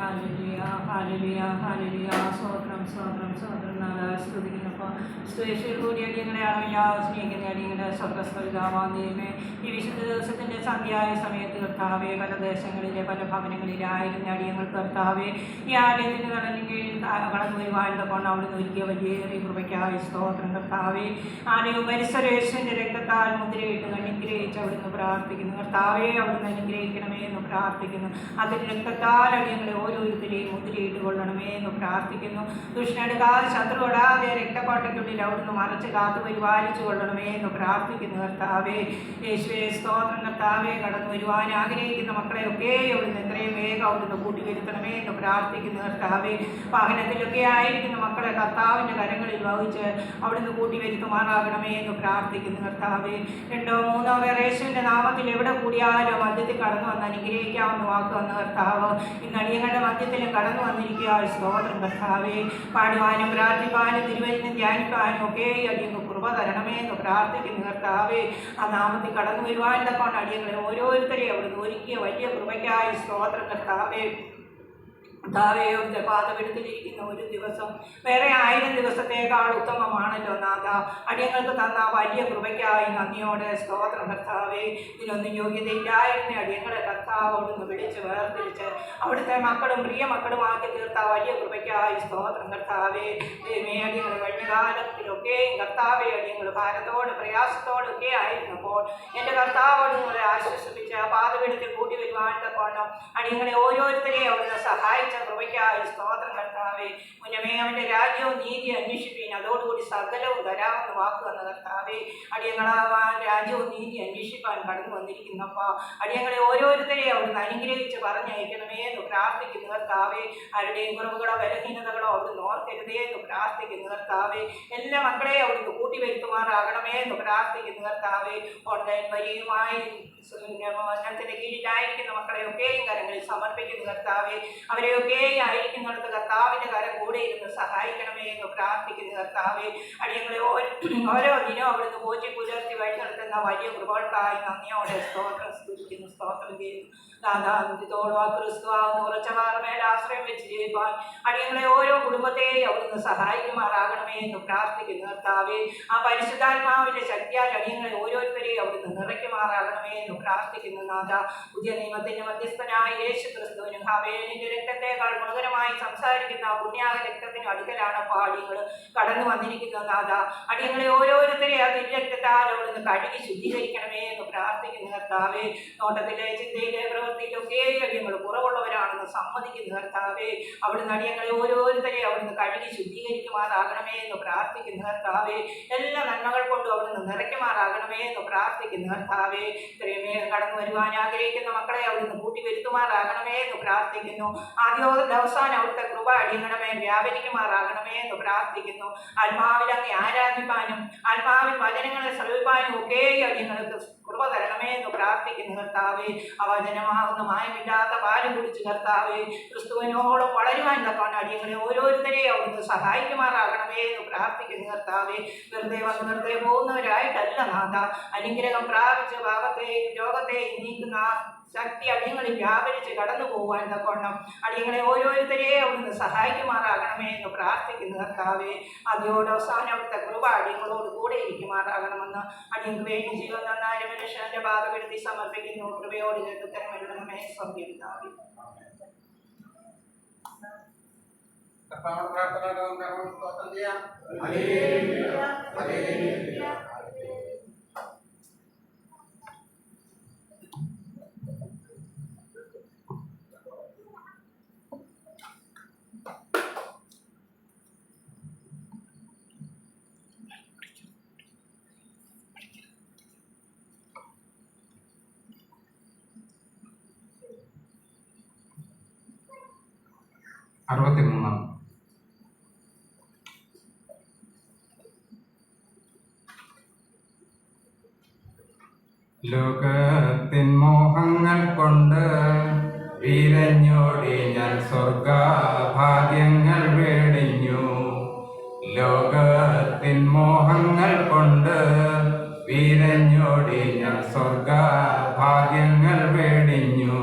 Hallelujah, hallelujah, hallelujah. സ്വോത്രം സ്വോത്രം സ്വോത്രം നാളെ സ്തുതിക്കുന്നപ്പോൾ സ്തുതിയിൽ കൂടി അടിയങ്ങളെ അറിയില്ല സ്നേഹിക്കുന്ന അടിയങ്ങളുടെ സ്വർഗസ്ഥിതാവാന്യമേ ഈ വിശുദ്ധ ദിവസത്തിൻ്റെ സന്ധ്യായ സമയത്ത് കർത്താവെ പല ദേശങ്ങളിലെ പല ഭവനങ്ങളിലായിരുന്ന അടിയങ്ങൾ കർത്താവെ ഈ ആലയത്തിന് കടലിൽ കീഴിൽ കടന്നു വരുവാനുള്ള കൊണ്ട് അവിടുന്ന് ഒരുക്കിയ വലിയേറിയ കൃപയ്ക്കായി സ്തോത്രം കർത്താവെ ആലയവും പരിസരേശ്വരൻ്റെ രക്തത്താൽ മുദ്രയിട്ട് അനുഗ്രഹിച്ച് അവിടുന്ന് പ്രാർത്ഥിക്കുന്നു കർത്താവെ അവിടുന്ന് അനുഗ്രഹിക്കണമേ എന്ന് പ്രാർത്ഥിക്കുന്നു അതിന് രക്തത്താൽ അടിയങ്ങളെ ഓരോരുത്തരെയും മുദ്രയിട്ട് കൊള്ളണമേ എന്ന് പ്രാർത്ഥിക്കുന്നു ദുഷ്ടനെടുക്കാതെ ശത്രുവിടാതെ രക്തക്കോട്ടയ്ക്കുള്ളിൽ അവിടുന്ന് മറച്ച് കാത്തു പരിപാലിച്ചു കൊള്ളണമേ എന്ന് പ്രാർത്ഥിക്കുന്നു കർത്താവേ യേശുവേ സ്തോത്രം കർത്താവേ കടന്നു വരുവാൻ ആഗ്രഹിക്കുന്ന മക്കളെയൊക്കെ അവിടുന്ന് എത്രയും വേഗം അവിടുന്ന് കൂട്ടിവരുത്തണമേ എന്ന് പ്രാർത്ഥിക്കുന്നു കർത്താവേ വാഹനത്തിലൊക്കെ ആയിരിക്കുന്ന മക്കളെ കർത്താവിൻ്റെ കരങ്ങളിൽ വഹിച്ച് അവിടുന്ന് കൂട്ടിവരുത്തുമാറാകണമേ എന്ന് പ്രാർത്ഥിക്കുന്നു കർത്താവേ രണ്ടോ മൂന്നോ പേർ യേശുവിൻ്റെ നാമത്തിൽ എവിടെ കൂടിയാലും മധ്യത്തിൽ കടന്നു വന്ന് അനുഗ്രഹിക്കാവുന്ന വാക്ക് വന്ന കർത്താവ് ഇന്ന് അടിയങ്ങളുടെ മധ്യത്തിലും കടന്നു വന്നിരിക്കുക സ്തോത്രം കർത്താവേ പാടുവാനും പ്രാർത്ഥിക്കാനും തിരുവചനം ധ്യാനിക്കാനും ഒക്കെ അടിയങ്ങൾ കൃപ തരണമേ എന്ന് പ്രാർത്ഥിക്കുന്നു കർത്താവേ ആ നാമത്തിൽ കടന്നു വരുവാനുള്ള കൊണ്ട് അടിയങ്ങളെ ഓരോരുത്തരെയും അവിടുന്ന് ഒരുക്കിയ വലിയ കൃപയ്ക്കായി സ്തോത്രം കർത്താവേ കർത്താവയുടെ പാദമെടുത്തിരിക്കുന്ന ഒരു ദിവസം വേറെ 1000 ദിവസത്തേക്കാൾ ഉത്തമമാണല്ലോ നാഥ അടിയങ്ങൾക്ക് തന്ന വലിയ കൃപയ്ക്കായി നന്ദിയോടെ സ്തോത്രം കർത്താവേ ഇതിനൊന്നും യോഗ്യതയില്ലായിരുന്ന അടിയങ്ങളെ കർത്താവോടൊന്ന് വിളിച്ച് വേർതിരിച്ച് അവിടുത്തെ മക്കളും പ്രിയ മക്കളുമാക്കി തീർത്ത വലിയ കൃപയ്ക്കായി സ്തോത്രം കർത്താവേ ദൈവമേ അടിയങ്ങൾ കഴിഞ്ഞ കാലത്തിലൊക്കെയും കർത്താവെ അടിയങ്ങൾ ഭാരത്തോട് പ്രയാസത്തോടൊക്കെ ആയിരുന്നപ്പോൾ എൻ്റെ കർത്താവോട് നിങ്ങളെ ആശ്വസിപ്പിച്ച് ആ പാദമെടുത്തിൽ കൂട്ടി വരുവാനുള്ള കോണം അടിയങ്ങളെ ഓരോരുത്തരെയും അവിടുന്ന് സഹായിച്ചു കൃപയ്ക്കായി സ്തോത്രം കർത്താവേ മുന്നമേ അവൻ്റെ രാജ്യവും നീതി അന്വേഷിപ്പീൻ അതോടുകൂടി സകലവും തരാമെന്ന് വാക്ക് വന്ന കർത്താവേ അടിയങ്ങളാവാൻ രാജ്യവും നീതി അന്വേഷിപ്പാൻ കടന്നു വന്നിരിക്കുന്നപ്പോൾ അടിയങ്ങളെ ഓരോരുത്തരെയും അവിടുന്ന് അനുഗ്രഹിച്ച് പറഞ്ഞയക്കണമേ എന്ന് പ്രാർത്ഥിക്കുന്നു കർത്താവേ ആരുടെയും കുറവുകളോ ബലഹീനതകളോ അവിടുന്ന് ഓർക്കരുതേ എന്ന് പ്രാർത്ഥിക്കുന്നു കർത്താവേ എല്ലാ മക്കളെയും അവിടുന്ന് കൂട്ടിവരുത്തുമാറാകണമേ എന്ന് പ്രാർത്ഥിക്കുന്നു കർത്താവേ ഓൺലൈൻ വഴിയുമായി ത്തിൻ്റെ കീഴിലായിരിക്കുന്ന മക്കളെയൊക്കെയും കരങ്ങളിൽ സമർപ്പിക്കുന്നു കർത്താവേ അവരെയൊക്കെയും ആയിരിക്കുന്നിടത്ത് കർത്താവിൻ്റെ കരം കൂടെ ഇരുന്ന് സഹായിക്കണമേ എന്ന് പ്രാർത്ഥിക്കുന്നു കർത്താവേ അടിയങ്ങളെ ഓരോ ദിനവും അവിടുന്ന് പോറ്റി പുലർത്തി വഴി നടത്തുന്ന വലിയ കൃപകൾക്കായി നന്ദിയോടെ സ്തോത്രം സ്തുതിക്കുന്നു സ്തോത്രം ചെയ്യുന്നു ദാദാന്തിത്തോളം ക്രിസ്തുവാകുന്ന ഉറച്ചമാറുമേൽ ആശ്രയം വെച്ച് ജീവിപ്പാൻ അടിയങ്ങളെ ഓരോ കുടുംബത്തെയും അവിടുന്ന് സഹായിക്കുമാറാകണമേ എന്ന് പ്രാർത്ഥിക്കുന്നു കർത്താവേ ആ പരിശുദ്ധാത്മാവിൻ്റെ ശക്തിയാൽ അടിയങ്ങളെ ഓരോരുത്തരെയും അവിടുന്ന് നിറയ്ക്കുമാറാകണമേ എന്ന് പ്രാർത്ഥിക്കുന്നു നാഥ പുതിയ നിയമത്തിൻ്റെ മധ്യസ്ഥനായ യേശു ക്രിസ്തുവിനും ഹവേലിൻ്റെ രക്തത്തെക്കാൾ ഗുണകരമായി സംസാരിക്കുന്ന പുണ്യാക രക്തത്തിന് അടുക്കലാണ് പാടികൾ കടന്നു വന്നിരിക്കുന്ന നാഥ അടിയങ്ങളെ ഓരോരുത്തരെയും ആ തിരുരക്തത്താൽ അവിടുന്ന് കഴുകി ശുദ്ധീകരിക്കണമേ എന്ന് പ്രാർത്ഥിക്കുന്നു കർത്താവേ നോട്ടത്തിലെ ചിന്തയിലെ പ്രവൃത്തിയിലൊക്കെ അടിയങ്ങൾ കുറവുള്ളവരാണെന്ന് സമ്മതിക്കുന്നു കർത്താവേ അവിടുന്ന് അടിയങ്ങളെ ഓരോരുത്തരെയും അവിടുന്ന് കഴുകി ശുദ്ധീകരിക്കുമാറാകണമേ എന്ന് പ്രാർത്ഥിക്കുന്നു കർത്താവേ എല്ലാ നന്മകൾ കൊണ്ടും അവിടുന്ന് നിറയ്ക്കുമാറാകണമേ എന്ന് പ്രാർത്ഥിക്കുന്നു കർത്താവേ ഇത്രയും കടന്നു വരുവാൻ ആഗ്രഹിക്കുന്ന മക്കളെ അവിടുന്ന് കൂട്ടിവരുത്തുമാറാകണമേ എന്ന് പ്രാർത്ഥിക്കുന്നു ആദ്യോദയ അവസാനം അവിടുത്തെ കൃപ അടിയങ്ങണമേ വ്യാപരിക്കുമാറാകണമേ എന്ന് പ്രാർത്ഥിക്കുന്നു ആത്മാവിൽ അങ്ങ് ആരാധിപ്പാനും ആത്മാവിൽ വചനങ്ങളെ ശ്രവിപ്പാനും ഒക്കെ അടിയങ്ങൾക്ക് കൃപ തരണമേ എന്ന് പ്രാർത്ഥിക്കുന്നു കർത്താവേ ആ വചനമാകുന്ന മായമില്ലാത്ത പാലും കുടിച്ച് കർത്താവേ ക്രിസ്തുവിനോളം വളരുവാൻ തക്കവണ്ണം അടിയങ്ങളെ ഓരോരുത്തരെയും അവിടുന്ന് സഹായിക്കുമാറാകണമേ എന്ന് പ്രാർത്ഥിക്കുന്നു കർത്താവേ വെറുതെ വന്ന് വെറുതെ പോകുന്നവരായിട്ടല്ല നാഥ അനുഗ്രഹം പ്രാപിച്ച് പാപത്തെയും രോഗത്തെയും നീക്കുന്ന ശക്തി അടിയങ്ങളിൽ വ്യാപരിച്ച് കടന്നു പോകുവാൻ തക്കവണ്ണം അടിയങ്ങളെ ഓരോരുത്തരെയും അവിടുന്ന് സഹായിക്കുമാറാകണമേ എന്ന് പ്രാർത്ഥിക്കുന്നു കർത്താവേ അതിയോട് അവസാനം അവിടുത്തെ കൃപ അടിയങ്ങളോട് കൂടെ ഇരിക്കുമാറാകണമെന്ന് അടിയങ്ങൾക്ക് വേണ്ടി ജീവൻ തന്നാലും മനുഷ്യന്റെ പാതപ്പെടുത്തി സമർപ്പിക്കുന്നു കൃപയോട് ഉത്തരമെഴുതണമേ സ്വർഗീയപിതാവേ. ലോകത്തിൻ മോഹങ്ങൾ കൊണ്ട് വിരഞ്ഞോടി ഞാൻ സ്വർഗഭാഗ്യങ്ങൾ വേടിഞ്ഞു. ലോകത്തിൻ മോഹങ്ങൾ കൊണ്ട് വിരഞ്ഞോടി ഞാൻ സ്വർഗഭാഗ്യങ്ങൾ വേടിഞ്ഞു.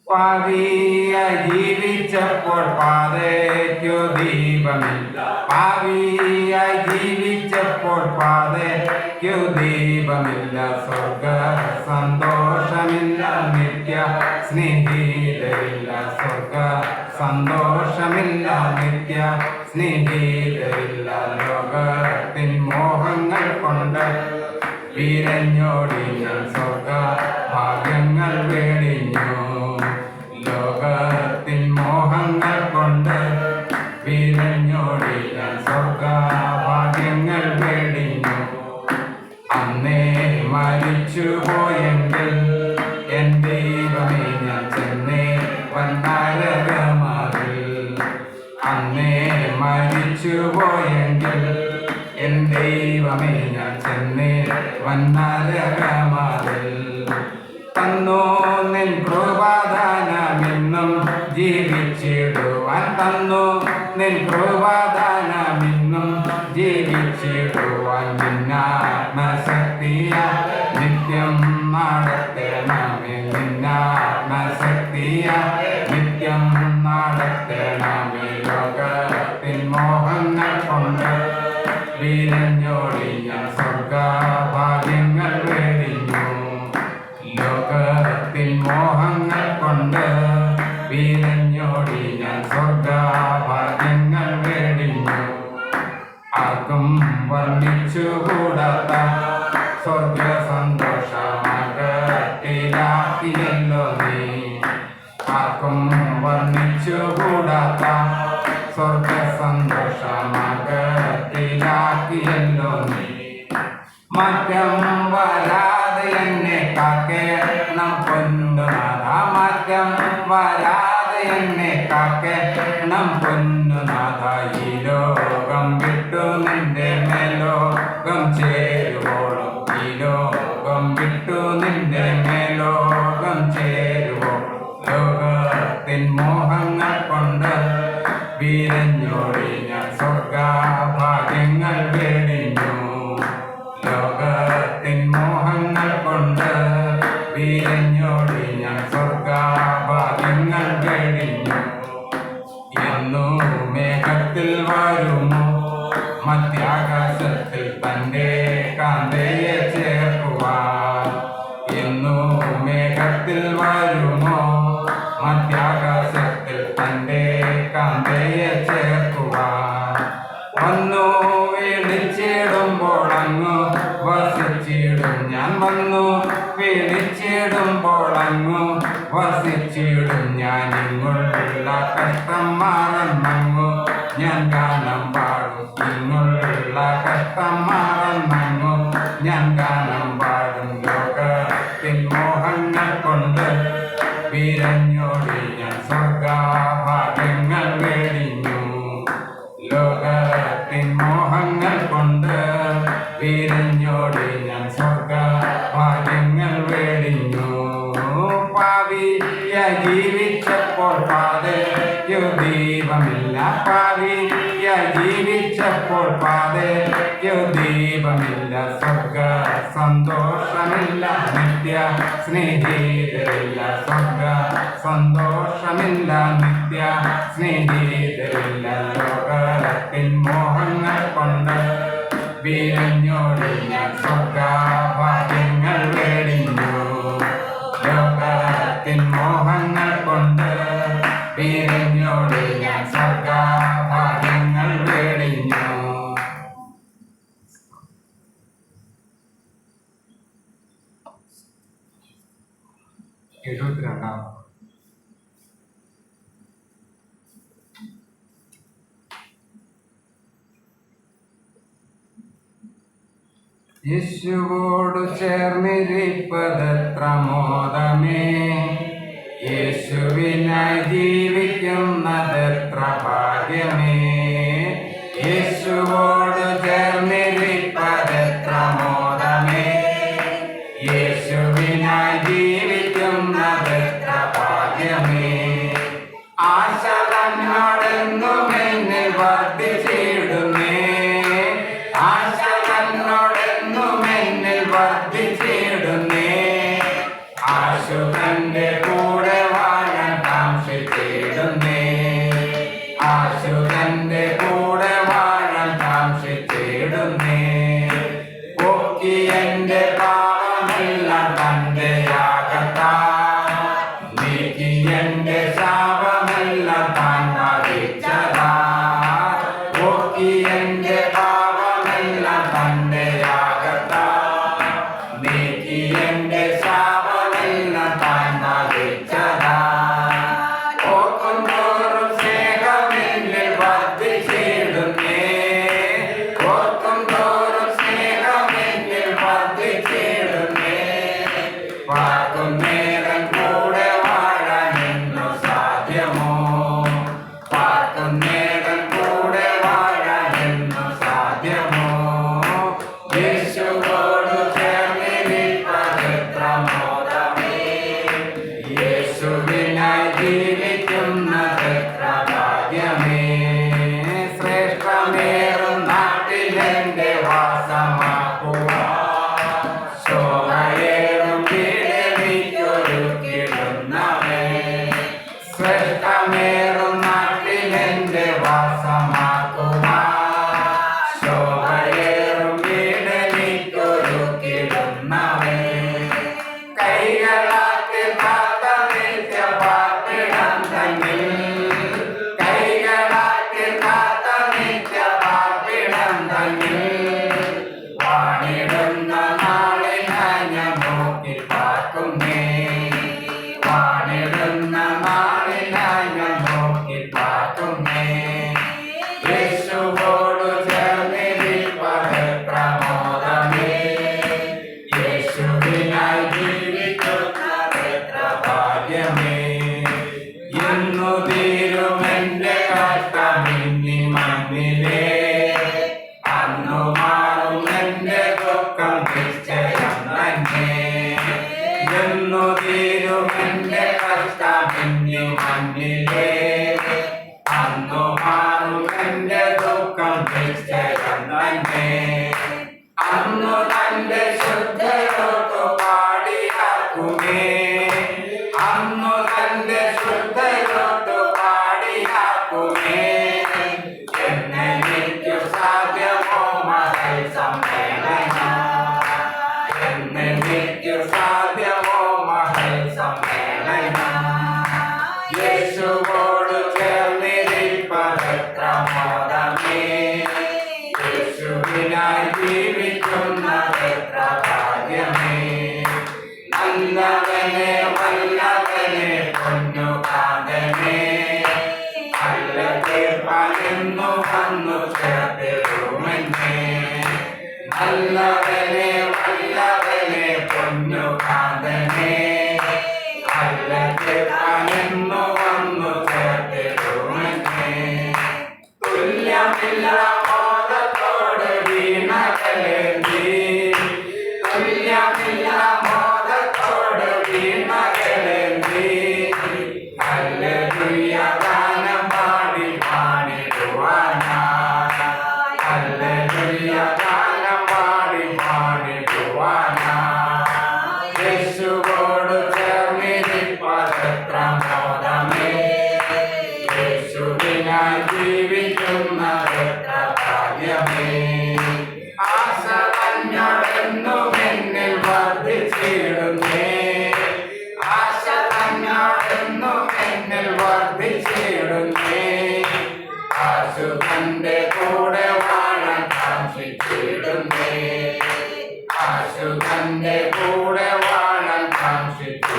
പാപിയായി ജീവിച്ച ജീവിച്ചപ്പോൾ പാതയ്ക്കു ദീപമില്ല. പാപിയായി ജീവിച്ചപ്പോൾ പാതയ്ക്കു ദീപമില്ല. സ്വർഗ സന്തോഷമില്ല, നിത്യ സ്നേഹിതരില്ല. സ്വർഗ സന്തോഷമില്ല, നിത്യ സ്നേഹിതരില്ല. ലോകത്തിൻ മോഹങ്ങൾ കൊണ്ട് വിരഞ്ഞോടി ഞാൻ സ്വർഗ ഭാഗ്യങ്ങൾ വേടിഞ്ഞു. ലോകത്തിൻ മോഹങ്ങൾ കൊണ്ട് വിരഞ്ഞോടി ഞാൻ സ്വർഗ ഭാഗ്യങ്ങൾ വേടിഞ്ഞു. അന്നേ മരിച്ചു പോയെങ്കിൽ എൻ ദൈവമേ ഞാൻ ചെന്നേ വന്നരകമാറിൽ. അന്നേ മരിച്ചു പോയെങ്കിൽ എൻ ദൈവമേ ഞാൻ ചെന്നേ വന്നരകമാറിൽ. തന്നു നിൻ കൃപാദാനമെന്നും ജീവിച്ചിടുവാൻ. തന്നു നിൻ കൃപാദാനമെന്നും ജീവിച്ചിടുവാൻ. നിന്നാത്മശക്തിയ നിത്യം നടത്തണമേ. നിന്നാത്മശക്തിയ നിത്യം നടത്തണമേ. ലോകത്തിൻ മോഹങ്ങൾ കൊണ്ട് വിരഞ്ഞോടി ഞാൻ സ്വർഗഭാഗ്യങ്ങൾ വേടിഞ്ഞു. ലോകത്തിൻ മോഹങ്ങൾ കൊണ്ട് വിരഞ്ഞോടി ഞാൻ സ്വർഗഭാഗ്യങ്ങൾ വേടിഞ്ഞു. ആർക്കും വർണ്ണിച്ചുകൂടാത്ത സ്വർഗ സന്തോഷമകത്തിലാക്കിയല്ലോ നീ. ആർക്കും വർണ്ണിച്ചുകൂടാത്ത സ്വർഗ സന്തോഷമകത്തിലാക്കിയല്ലോ നീ. മാറ്റം വരാതെ എന്നെ കാക്കേണം പൊന്നുനാഥ. മാറ്റം വരാതെ എന്നെ കാക്കേണം പൊന്നുനാഥ. ഈ ലോകം വിട്ടു നിന്റെ മേലോകം ചേരുവോളും. ഈ ലോകം വിട്ടു നിന്റെ മേലോകം ചേരുവോളും. ലോകത്തിൻ മോഹങ്ങൾ കൊണ്ട് വിരഞ്ഞോടി ഞാൻ സ്വർഗഭാഗ്യങ്ങൾ വേടിഞ്ഞു. ലോകത്തിൻ മോഹങ്ങൾ കൊണ്ട് വിരഞ്ഞോടി ഞാൻ സ്വർഗഭാഗ്യങ്ങൾ വേടിഞ്ഞു. എന്നു മേഘത്തിൽ വരുമോ മധ്യാകാശത്തിൽ തൻ്റെ കാന്തയെ ചേർക്കുവാൻ. എന്നു മേഘത്തിൽ വരുമോ മധ്യാകാശത്തിൽ തൻ്റെ കാന്തയെ ചേർക്കുവാൻ. വന്നു വിളിച്ചിടുമ്പോൾ അങ്ങ് വസിച്ചിടും ഞാൻ. വന്നു വിളിച്ചിടുമ്പോൾ അങ്ങ് വസിച്ചിടും ഞാൻ. ഇങ്ങുള്ള കഷ്ടം മാറന്നങ്ങു ഞാൻ ഗാനം പാടും. ഇങ്ങുള്ള കഷ്ടം മാറന്നങ്ങു ഞാൻ ഗാനം പാടും. ലോകത്തിൻ മോഹങ്ങൾ കൊണ്ട് വിരഞ്ഞോടി ഞാൻ സ്വർഗഭാഗ്യങ്ങൾ വേടിഞ്ഞു. ലോകത്തിൻ മോഹങ്ങൾ കൊണ്ട് വിരഞ്ഞോടി ഞാൻ സ്വർഗഭാഗ്യങ്ങൾ വേടിഞ്ഞു. പാപിയ ജീവിച്ചപ്പോൾ പാതയ്ക്കു ദീപമില്ല. പാപിയ ജീവിച്ചപ്പോൾ പാതയ്ക്കു ദീപമില്ല. സ്വർഗ സന്തോഷമില്ല, നിത്യ സ്നേഹിതരില്ല. സ്വർഗ സന്തോഷമില്ല, നിത്യ സ്നേഹിതരില്ല. ലോകത്തിൻ മോഹങ്ങൾ കൊണ്ട് വിരഞ്ഞോടി ഞാൻ സ്വർഗഭാഗ്യങ്ങൾ വേടിഞ്ഞു. ലോകത്തിൻ മോഹങ്ങൾ കൊണ്ട് വിരഞ്ഞോടി ഞാൻ സ്വർഗഭാഗ്യങ്ങൾ വേടിഞ്ഞു. എഴുപത്തിരണ്ടാം യേശുവോടു ചേർന്നിരിപ്പതെത്ര മോദമേ. യേശുവിനായി ജീവിക്കുന്നതെത്ര ഭാഗ്യമേ. യേശുവോടു ചേർന്നിരിപ്പതെത്ര മോദമേ. യേശുവിനായി ജീവിക്കുന്നതെത്ര ഭാഗ്യമേ. ആശ തന്നോടെന്നും എന്നിൽ വർദ്ധിച്ചിടുന്നേ. ആശ തന്നോടെന്നും എന്നിൽ വർദ്ധിച്ചിടുന്നേ. ആശു തന്റെ കൂടെ വാഴാൻ കാംക്ഷിച്ചിടുന്നേ.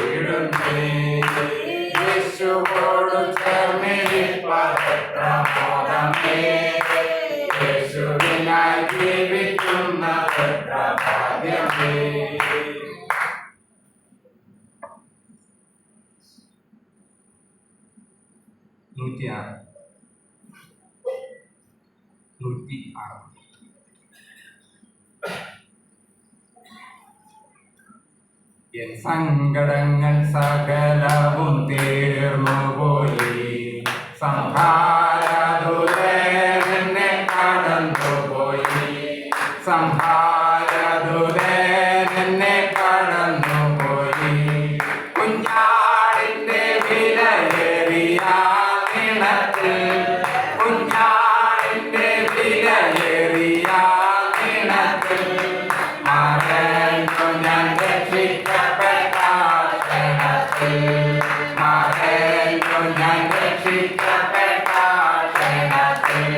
ജീവിച്ചിടുന്നേ യേശുവോടു ചേർന്നിരിപ്പതെത്ര മോദമേ യേശുവിനായി ജീവിക്കുന്നതെത്ര ഭാഗ്യമേ. 106 എൻ സങ്കടങ്ങൾ സകലവും തീർന്നുപോയി സംഹാരദൂതനെ കടന്നുപോയി സംഹാരദൂതനെ കടന്നുപോയി കുഞ്ഞാടിന്റെ വിലയേറിയ നിണത്തിൽ കുഞ്ഞാടിന്റെ വിലയേറിയ നിണത്തിൽ മറന്നു ഞാൻ രക്ഷിക്കപ്പെട്ട ക്ഷണത്തിൽ മറന്നു ഞാൻ രക്ഷിക്കപ്പെട്ട ക്ഷണത്തിൽ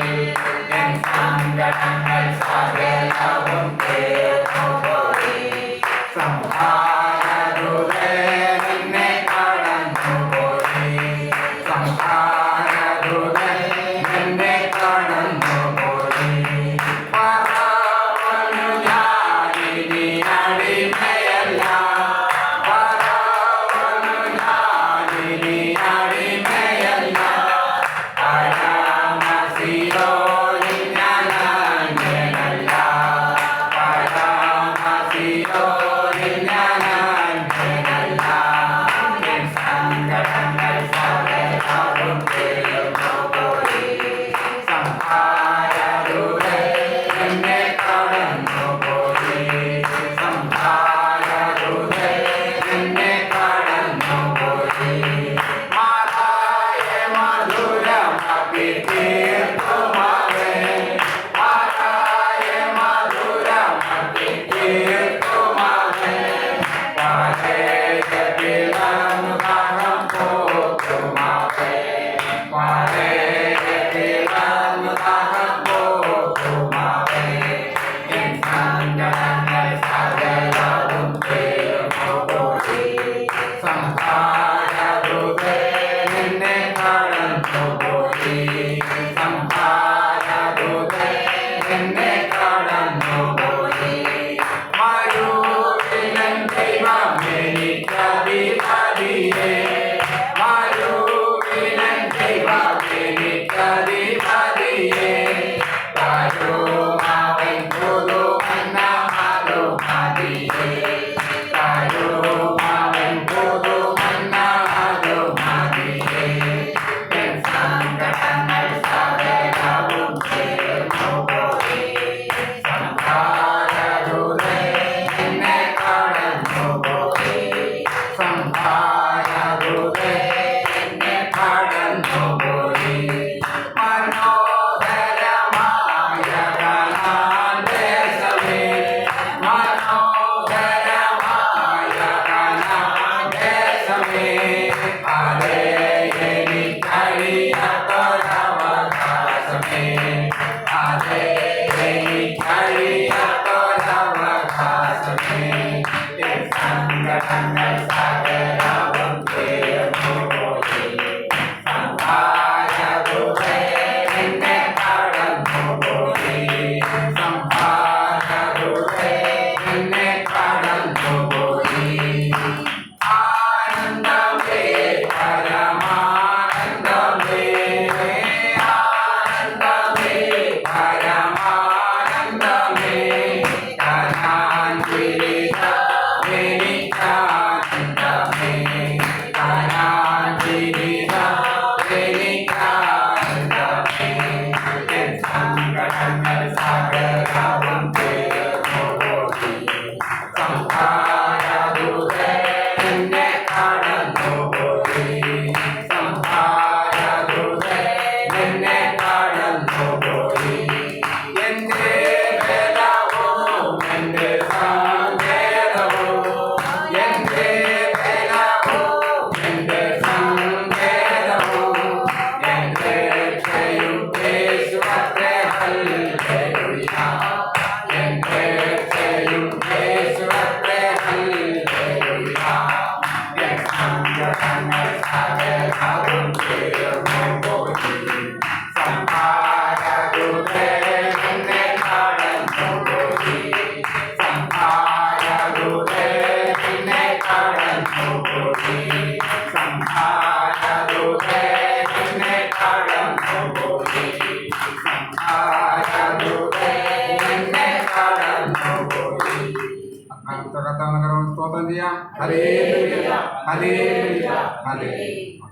എൻ സങ്കടങ്ങൾ സകലവും തീർന്നുപോയി സംഹാരദൂതനെ കടന്നുപോയി സംഹാരദൂതനെ കടന്നുപോയി പറവനു ഞാനിനി അടിമയല്ല പറവനു ഞാനിനി അടിമയല്ല പരമസിയോനിൽ ഞാൻ അന്യനല്ല പരമസിയോനിൽ ഞാൻ അന്യനല്ല എൻ സങ്കടങ്ങൾ സകലവും തീർന്നുപോയി സംഹാരദൂതനെ കടന്നുപോയി സംഹാരദൂതനെ കടന്നുപോയി മാറായ മധുരമാക്കി തീർക്കുമവേ മാറായ മധുരമാക്കി തീർക്കുമവേ പരേതപിളർന്നു ദാഹം പോക്കുമവേ പരേതപിളർന്നു ദാഹം പോക്കുമവേ എൻ സങ്കടങ്ങൾ സകലവും തീർന്നുപോയി സംഹാരദൂതനെ കടന്നുപോയി സംഹാരദൂതനെ കടന്നുപോയി മരുവിലൻ ദൈവമെനിക്കധിപതിയേ മരുവിലൻ ദൈവമെനിക്കധിപതിയേ തരുമവൻ പുതുമന്ന മറുമതിയേ തരുമവൻ പുതുമന്ന മറുമതിയേ എൻ സങ്കടങ്ങൾ സകലവും തീർന്നുപോയി സംഹാരദൂതനെ കടന്നുപോയി സംഹാരദൂതനെ കടന്നുപോയി മനോഹരമായ കനാൻദേശമേ മനോഹരമായ കനാൻദേശമേ അതേ എനിക്കറിയാത്തൊരവകാശമേ അതേ എനിക്കറിയാത്തൊരവകാശമേ എൻ സങ്കടങ്ങൾ സകലവും തീർന്നുപോയി സംഹാരദൂതനെ കടന്നുപോയി സംഹാരദൂതനെ കടന്നുപോയി ആനന്ദമേ സങ്കടങ്ങൾ സകലവും തീർന്നു പോയി സംഹാരദൂതൻ എന്നെ കടന്നു പോയി സംഹാരദൂതൻ എന്നെ കടന്നു പോയി സംഹാരദൂതൻ എന്നെ കടന്നു പോയി സംഹാരദൂതൻ എന്നെ കടന്നു പോയി. കർത്താവിനെ സ്തോത്രം ചെയ്യാം. Hallelujah hallelujah hallelujah.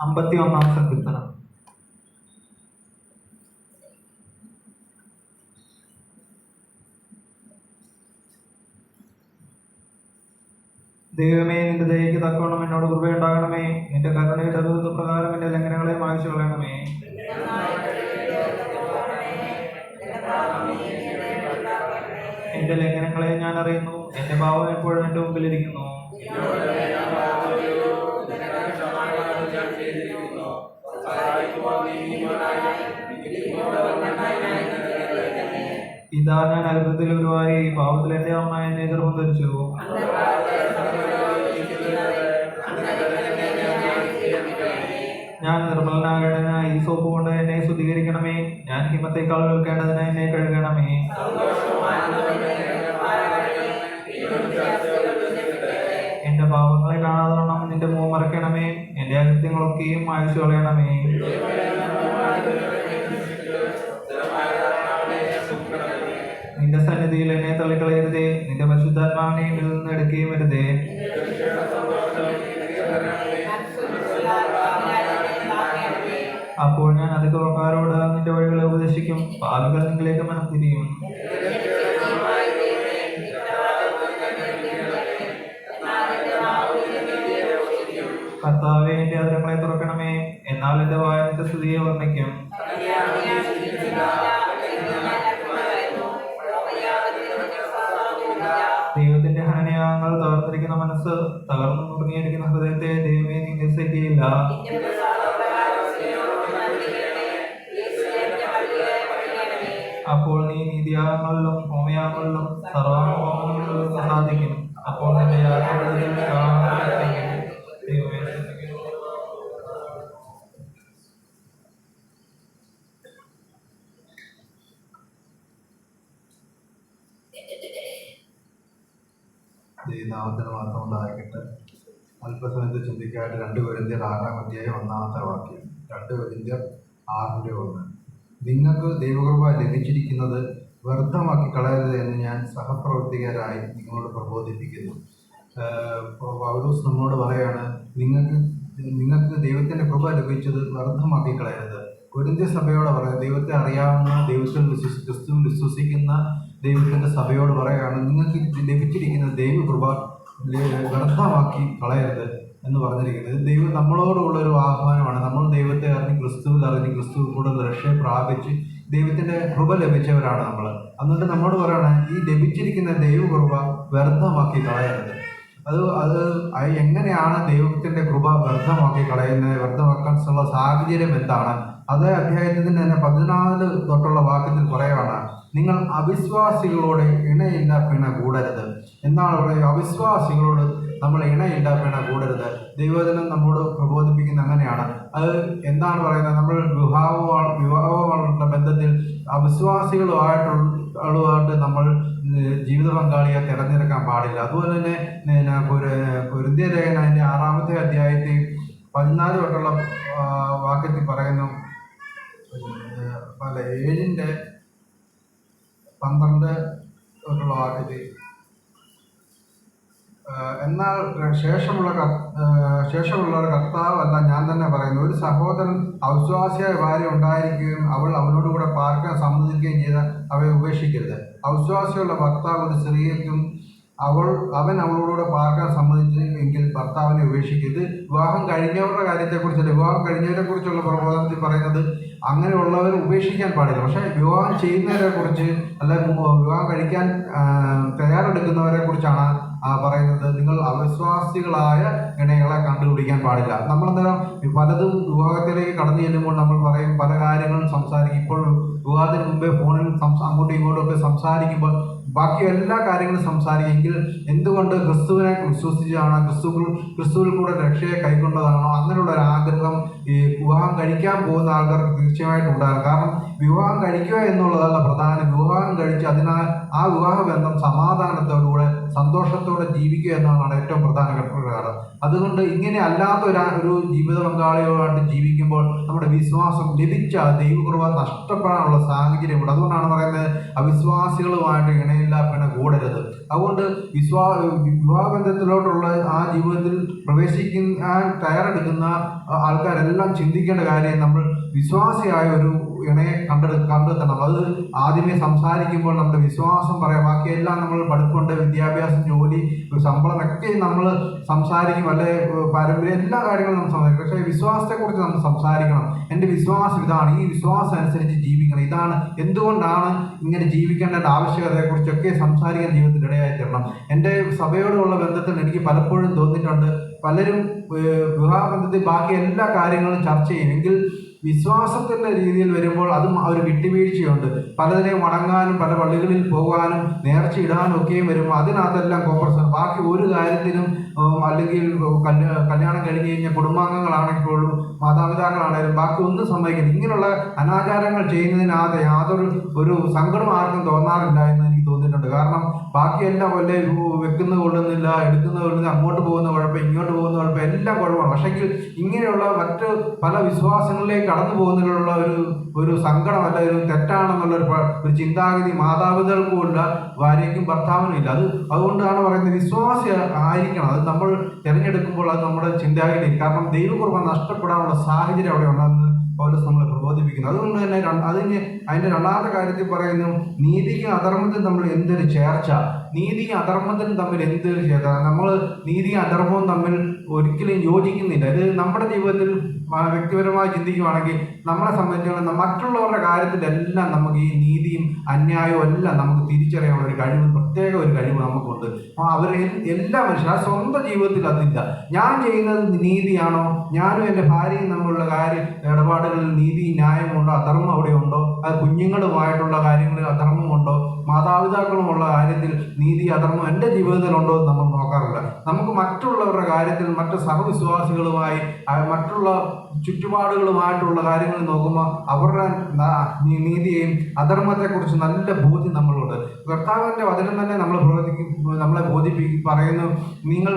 അമ്പത്തിയൊന്നാം സങ്കീർത്തനം. ദൈവമേ, നിന്റെ ദയയ്ക്ക് തക്കവണ്ണം എന്നോട് കൃപയുണ്ടാകണമേ. നിന്റെ കരുണയുടെ പ്രകാരം എന്റെ ലംഘനങ്ങളെ മായ്ച്ചു കളയണമേ. എന്റെ ലംഘനങ്ങളെ ഞാൻ അറിയുന്നു, എന്റെ പാപം എപ്പോഴും എന്റെ മുമ്പിലിരിക്കുന്നു. ഇതാ ഞാൻ അകൃത്യത്തിൽ ഉരുവായി, പാവത്തിൽ എന്റെ അമ്മ എന്നെ ഗർഭം ധരിച്ചു. ഞാൻ നിർമ്മലനാകേണ്ടതിന് ഈ സോപ്പ് കൊണ്ട് എന്നെ ശുദ്ധീകരിക്കണമേ. ഞാൻ ഹിമത്തേക്കാൾ വെളുക്കേണ്ടതിന് എന്നെ കഴുകണമേ. എന്റെ പാപങ്ങളെ കാണാതെ വണ്ണം നിന്റെ മുഖം മറയ്ക്കണമേ. എന്റെ അകൃത്യങ്ങളൊക്കെയും മായ്ച്ചു കളയണമേ. നിന്റെ സന്നിധിയിൽ എന്നെ തള്ളിക്കളയരുതേ. നിന്റെ പരിശുദ്ധാത്മാവിനെ എന്നിൽ നിന്ന് എടുക്കുകയും വരുതേ. അപ്പോൾ ഞാൻ അതിക്രമക്കാരോട് നിന്റെ വഴികളെ ഉപദേശിക്കും. പാപികൾ നിങ്ങളിലേക്ക് മനം തിരിയും. കർത്താവേ, എന്റെ അതിരങ്ങളെ തുറക്കണമേ. എന്നാൽ എന്റെ വായ നിന്റെ സ്തുതിയെ വർണ്ണിക്കും. ദൈവത്തിന്റെ ഹനനയാഗങ്ങൾ തകർന്നിരിക്കുന്ന മനസ്സ്, തകർന്നു നുറുങ്ങിയിരിക്കുന്ന ഹൃദയത്തെ ദൈവമേ നീ നിരസിക്കുകയില്ല. അപ്പോൾ നീ നീതിയാഗങ്ങളിലും ഹോമയാഗങ്ങളിലും സർവ്വഹോമങ്ങളിലും പ്രസാദിക്കും. അപ്പോൾ നിന്റെ യാഗപദ്ധതിയിൽ ദൈവമേ ദൈവനാമത്തിന് മാത്രം ഉണ്ടായിരിക്കട്ടെ. അല്പസമയത്ത് ചിന്തിക്കാനായിട്ട് 2 കൊരിന്ത്യർ 6-ാം അധ്യായം 1-ാമത്തെ വാക്യം. 2 കൊരിന്ത്യർ 6:1. നിങ്ങൾക്ക് ദൈവകൃപ ലഭിച്ചിരിക്കുന്നത് വ്യർത്ഥമാക്കി കളയരുത് എന്ന് ഞാൻ സഹപ്രവർത്തകരായി നിങ്ങളോട് പ്രബോധിപ്പിക്കുന്നു. പൗലോസ് നമ്മോട് പറയാണ്, നിങ്ങൾക്ക് ദൈവത്തിൻ്റെ കൃപ ലഭിച്ചത് വ്യർത്ഥമാക്കി കളയരുത്. കൊരിന്ത്യ സഭയോട് പറയാം, ദൈവത്തെ അറിയാവുന്ന, ദൈവത്തിൽ ക്രിസ്തുവിൽ വിശ്വസിക്കുന്ന ദൈവത്തിൻ്റെ സഭയോട് പറയുകയാണ്, നിങ്ങൾക്ക് ലഭിച്ചിരിക്കുന്ന ദൈവകൃപ വ്യർത്ഥമാക്കി കളയരുത് എന്ന് പറഞ്ഞിരിക്കുന്നത്. ദൈവം നമ്മളോടുള്ളൊരു ആഹ്വാനമാണ്. നമ്മൾ ദൈവത്തെ അറിഞ്ഞ് ക്രിസ്തുവിൽ കൂടുതൽ രക്ഷ പ്രാപിച്ച് ദൈവത്തിൻ്റെ കൃപ ലഭിച്ചവരാണ് നമ്മൾ. എന്നിട്ട് നമ്മോട് പറയുകയാണ്, ഈ ലഭിച്ചിരിക്കുന്ന ദൈവകൃപ വ്യർത്ഥമാക്കി കളയരുത്. അത് എങ്ങനെയാണ് ദൈവത്തിൻ്റെ കൃപ വ്യർത്ഥമാക്കാനുള്ള സാഹചര്യം എന്താണ്? അതേ അധ്യായത്തിൽ തന്നെ 14 തൊട്ടുള്ള വാക്യത്തിൽ പറയുകയാണ്, നിങ്ങൾ അവിശ്വാസികളോട് ഇണയില്ല പിണ കൂടരുത്. എന്താണ് പറയുക? അവിശ്വാസികളോട് നമ്മൾ ഇണയില്ല പിണ കൂടരുത്. ദൈവവചനം നമ്മോട് പ്രബോധിപ്പിക്കുന്ന അങ്ങനെയാണ്. അത് എന്താണ് പറയുന്നത്? നമ്മൾ വിവാഹമുള്ള ബന്ധത്തിൽ അവിശ്വാസികളുമായിട്ട് നമ്മൾ ജീവിത പങ്കാളിയെ തിരഞ്ഞെടുക്കാൻ പാടില്ല. അതുപോലെ തന്നെ കൊരിന്ത്യ ലേഖനം അതിൻ്റെ 6-ാമത്തെ അധ്യായത്തിൽ 14 തൊട്ടുള്ള വാക്യത്തിൽ പറയുന്നു, 7:12 തൊട്ടുള്ള വാക്യത്തിൽ, എന്നാൽ ശേഷമുള്ളവർ കർത്താവല്ല ഞാൻ തന്നെ പറയുന്നു, ഒരു സഹോദരൻ അവിശ്വാസിയായ ഭാര്യ ഉണ്ടായിരിക്കുകയും അവൾ അവനോടുകൂടെ പാർക്കാൻ സമ്മതിക്കുകയും ചെയ്താൽ അവയെ ഉപേക്ഷിക്കരുത്. അവിശ്വാസിയുള്ള ഭർത്താവ് ഒരു സ്ത്രീക്കും അവൻ അവളോടുകൂടെ പാർക്കാൻ സമ്മതിച്ചെങ്കിൽ ഭർത്താവിനെ ഉപേക്ഷിക്കരുത്. വിവാഹം കഴിഞ്ഞവരുടെ കാര്യത്തെക്കുറിച്ചല്ല, വിവാഹം കഴിഞ്ഞവരെ കുറിച്ചുള്ള പ്രബോധനത്തിൽ പറയുന്നത് അങ്ങനെയുള്ളവർ ഉപേക്ഷിക്കാൻ പാടില്ല. പക്ഷേ വിവാഹം ചെയ്യുന്നവരെ കുറിച്ച്, അല്ലെങ്കിൽ വിവാഹം കഴിക്കാൻ തയ്യാറെടുക്കുന്നവരെ കുറിച്ചാണ് പറയുന്നത് നിങ്ങൾ അവിശ്വാസികളായ ഇണകളെ കണ്ടുപിടിക്കാൻ പാടില്ല. നമ്മളെന്തായാലും പലതും വിവാഹത്തിലേക്ക് കടന്നു ചെല്ലുമ്പോൾ നമ്മൾ പറയും, പല കാര്യങ്ങളും സംസാരിക്കും. ഇപ്പോൾ വിവാഹത്തിന് മുമ്പേ ഫോണിൽ അങ്ങോട്ടും ഇങ്ങോട്ടും ഒക്കെ സംസാരിക്കുമ്പോൾ ബാക്കി എല്ലാ കാര്യങ്ങളും സംസാരിക്കുമെങ്കിൽ എന്തുകൊണ്ട് ക്രിസ്തുവിനെ വിശ്വസിച്ചതാണോ, ക്രിസ്തുവിൽ കൂടെ രക്ഷയെ കൈക്കൊണ്ടതാണോ, അങ്ങനെയുള്ള ഒരു ആഗ്രഹം ഈ വിവാഹം കഴിക്കാൻ പോകുന്ന ആൾക്കാർക്ക് തീർച്ചയായിട്ടും ഉണ്ടാകും. കാരണം വിവാഹം കഴിക്കുക എന്നുള്ളതല്ല പ്രധാനം. വിവാഹം കഴിച്ച് അതിനാൽ ആ വിവാഹ ബന്ധം സമാധാനത്തോടുകൂടെ സന്തോഷത്തോടെ ജീവിക്കുക എന്നതാണ് ഏറ്റവും പ്രധാനപ്പെട്ട കാര്യം. അതുകൊണ്ട് ഇങ്ങനെ അല്ലാത്ത ഒരു ജീവിത പങ്കാളിയോടായിട്ട് ജീവിക്കുമ്പോൾ നമ്മുടെ വിശ്വാസം ലഭിച്ച ദൈവകൃപ നഷ്ടപ്പെടാനുള്ള സാഹചര്യമുണ്ട്. അതുകൊണ്ടാണ് പറയുന്നത് അവിശ്വാസികളുമായിട്ട് ഇണയില്ലാപ്പിനെ കൂടരുത്. അതുകൊണ്ട് വിവാഹബന്ധത്തിലോട്ടുള്ള ആ ജീവിതത്തിൽ പ്രവേശിക്കാൻ തയ്യാറെടുക്കുന്ന ആൾക്കാരെല്ലാം ചിന്തിക്കേണ്ട കാര്യം, നമ്മൾ വിശ്വാസിയായ ഒരു ഇണയെ കണ്ടെത്തണം. അത് ആദ്യമേ സംസാരിക്കുമ്പോൾ നമ്മുടെ വിശ്വാസം പറയാം. ബാക്കിയെല്ലാം നമ്മൾ പഠിപ്പുണ്ട്, വിദ്യാഭ്യാസം, ജോലി, ശമ്പളം ഒക്കെ നമ്മൾ സംസാരിക്കും, അല്ലെ പാരമ്പര്യം, എല്ലാ കാര്യങ്ങളും നമ്മൾ സംസാരിക്കും. പക്ഷേ വിശ്വാസത്തെക്കുറിച്ച് നമ്മൾ സംസാരിക്കണം. എൻ്റെ വിശ്വാസം ഇതാണ്, ഈ വിശ്വാസം അനുസരിച്ച് ജീവിക്കണം, ഇതാണ്, എന്തുകൊണ്ടാണ് ഇങ്ങനെ ജീവിക്കേണ്ട ആവശ്യകതയെക്കുറിച്ചൊക്കെ സംസാരിക്കാൻ ജീവിതത്തിൽ ഇടയായി തീരണം. എൻ്റെ സഭയോടുള്ള ബന്ധത്തിൽ എനിക്ക് പലപ്പോഴും തോന്നിയിട്ടുണ്ട്, പലരും വിവാഹബന്ധത്തിൽ ബാക്കി എല്ലാ കാര്യങ്ങളും ചർച്ച ചെയ്യും, എങ്കിൽ വിശ്വാസത്തിൻ്റെ രീതിയിൽ വരുമ്പോൾ അതും ഒരു വിട്ടുവീഴ്ചയുണ്ട്. പലതിനെയും വണങ്ങാനും പല പള്ളികളിൽ പോകാനും നേർച്ച ഇടാനും ഒക്കെയും വരുമ്പോൾ അതിനകത്തെല്ലാം കോംപ്രമൈസ്. ബാക്കി ഒരു കാര്യത്തിനും അല്ലെങ്കിൽ കല്യാണം കഴിഞ്ഞ് കഴിഞ്ഞ കുടുംബാംഗങ്ങളാണെങ്കിൽ പോലും മാതാപിതാക്കളാണെങ്കിലും ബാക്കി ഒന്നും സംഭവിക്കില്ല. ഇങ്ങനെയുള്ള അനാചാരങ്ങൾ ചെയ്യുന്നതിനകത്ത് യാതൊരു സങ്കടം ആർക്കും തോന്നാറില്ല എന്ന് എനിക്ക് തോന്നിയിട്ടുണ്ട്. കാരണം ബാക്കിയെല്ലാം വല്ല വെക്കുന്ന കൊള്ളുന്നില്ല, എടുക്കുന്ന കൊള്ളുന്നില്ല, അങ്ങോട്ട് പോകുന്ന കുഴപ്പം, ഇങ്ങോട്ട് പോകുന്ന കുഴപ്പം, എല്ലാം കുഴപ്പമാണ്. പക്ഷെങ്കിൽ ഇങ്ങനെയുള്ള മറ്റ് പല വിശ്വാസങ്ങളിലേക്ക് കടന്നു പോകുന്നതിലുള്ള ഒരു സങ്കടമല്ല, ഒരു തെറ്റാണെന്നുള്ളൊരു ചിന്താഗതി മാതാപിതാക്കൾക്കും ഇല്ല, ഭാര്യയ്ക്കും ഭർത്താവിനും ഇല്ല. അതുകൊണ്ടാണ് പറയുന്നത് വിശ്വാസി ആയിരിക്കണം. അത് നമ്മൾ തിരഞ്ഞെടുക്കുമ്പോൾ അത് നമ്മുടെ ചിന്താഗതി, കാരണം ദൈവകൃപ നഷ്ടപ്പെടാനുള്ള സാഹചര്യം അവിടെ ഉണ്ടെന്ന് പൗലോസ് നമ്മളെ പ്രബോധിപ്പിക്കുന്നു. അതുകൊണ്ട് തന്നെ അതിൻ്റെ രണ്ടാമത്തെ കാര്യത്തിൽ പറയുന്നു, നീതിക്കും അധർമ്മത്തിനും തമ്മിൽ എന്തൊരു ചേർച്ച, നീതിയും അധർമ്മത്തിനും തമ്മിൽ എന്തൊരു ചേർച്ച. നമ്മൾ നീതിയും അധർമ്മവും തമ്മിൽ ഒരിക്കലും യോജിക്കുന്നില്ല. ഇത് നമ്മുടെ ജീവിതത്തിൽ വ്യക്തിപരമായി ചിന്തിക്കുകയാണെങ്കിൽ നമ്മളെ സംബന്ധിച്ചിടത്തോളം മറ്റുള്ളവരുടെ കാര്യത്തിലെല്ലാം നമുക്ക് ഈ നീതിയും അന്യായവും എല്ലാം നമുക്ക് തിരിച്ചറിയാനുള്ള ഒരു കഴിവ്, പ്രത്യേക ഒരു കഴിവ് നമുക്കുണ്ട്. അവർ എല്ലാ മനുഷ്യരും ആ സ്വന്തം ജീവിതത്തിൽ അതില്ല. ഞാൻ ചെയ്യുന്നത് നീതിയാണോ, ഞാനും എൻ്റെ ഭാര്യയും തമ്മിലുള്ള ഇടപാടുകളിൽ നീതി ന്യായമുണ്ടോ, അധർമ്മം അവിടെ ഉണ്ടോ, അത് കുഞ്ഞുങ്ങളുമായിട്ടുള്ള കാര്യങ്ങളിൽ അധർമ്മമുണ്ടോ, മാതാപിതാക്കളുമുള്ള കാര്യത്തിൽ നീതി അധർമ്മം എൻ്റെ ജീവിതത്തിലുണ്ടോ എന്ന് നമ്മൾ നോക്കാറില്ല. നമുക്ക് മറ്റുള്ളവരുടെ കാര്യത്തിൽ, മറ്റ് സഹവിശ്വാസികളുമായി, മറ്റുള്ള ചുറ്റുപാടുകളുമായിട്ടുള്ള കാര്യങ്ങൾ നോക്കുമ്പോൾ അവരുടെ നീതിയെയും അധർമ്മത്തെക്കുറിച്ച് നല്ല ബോധ്യം നമ്മളുണ്ട്. കർത്താവിൻ്റെ വചനം തന്നെ നമ്മളെ പറയുന്നു, നിങ്ങൾ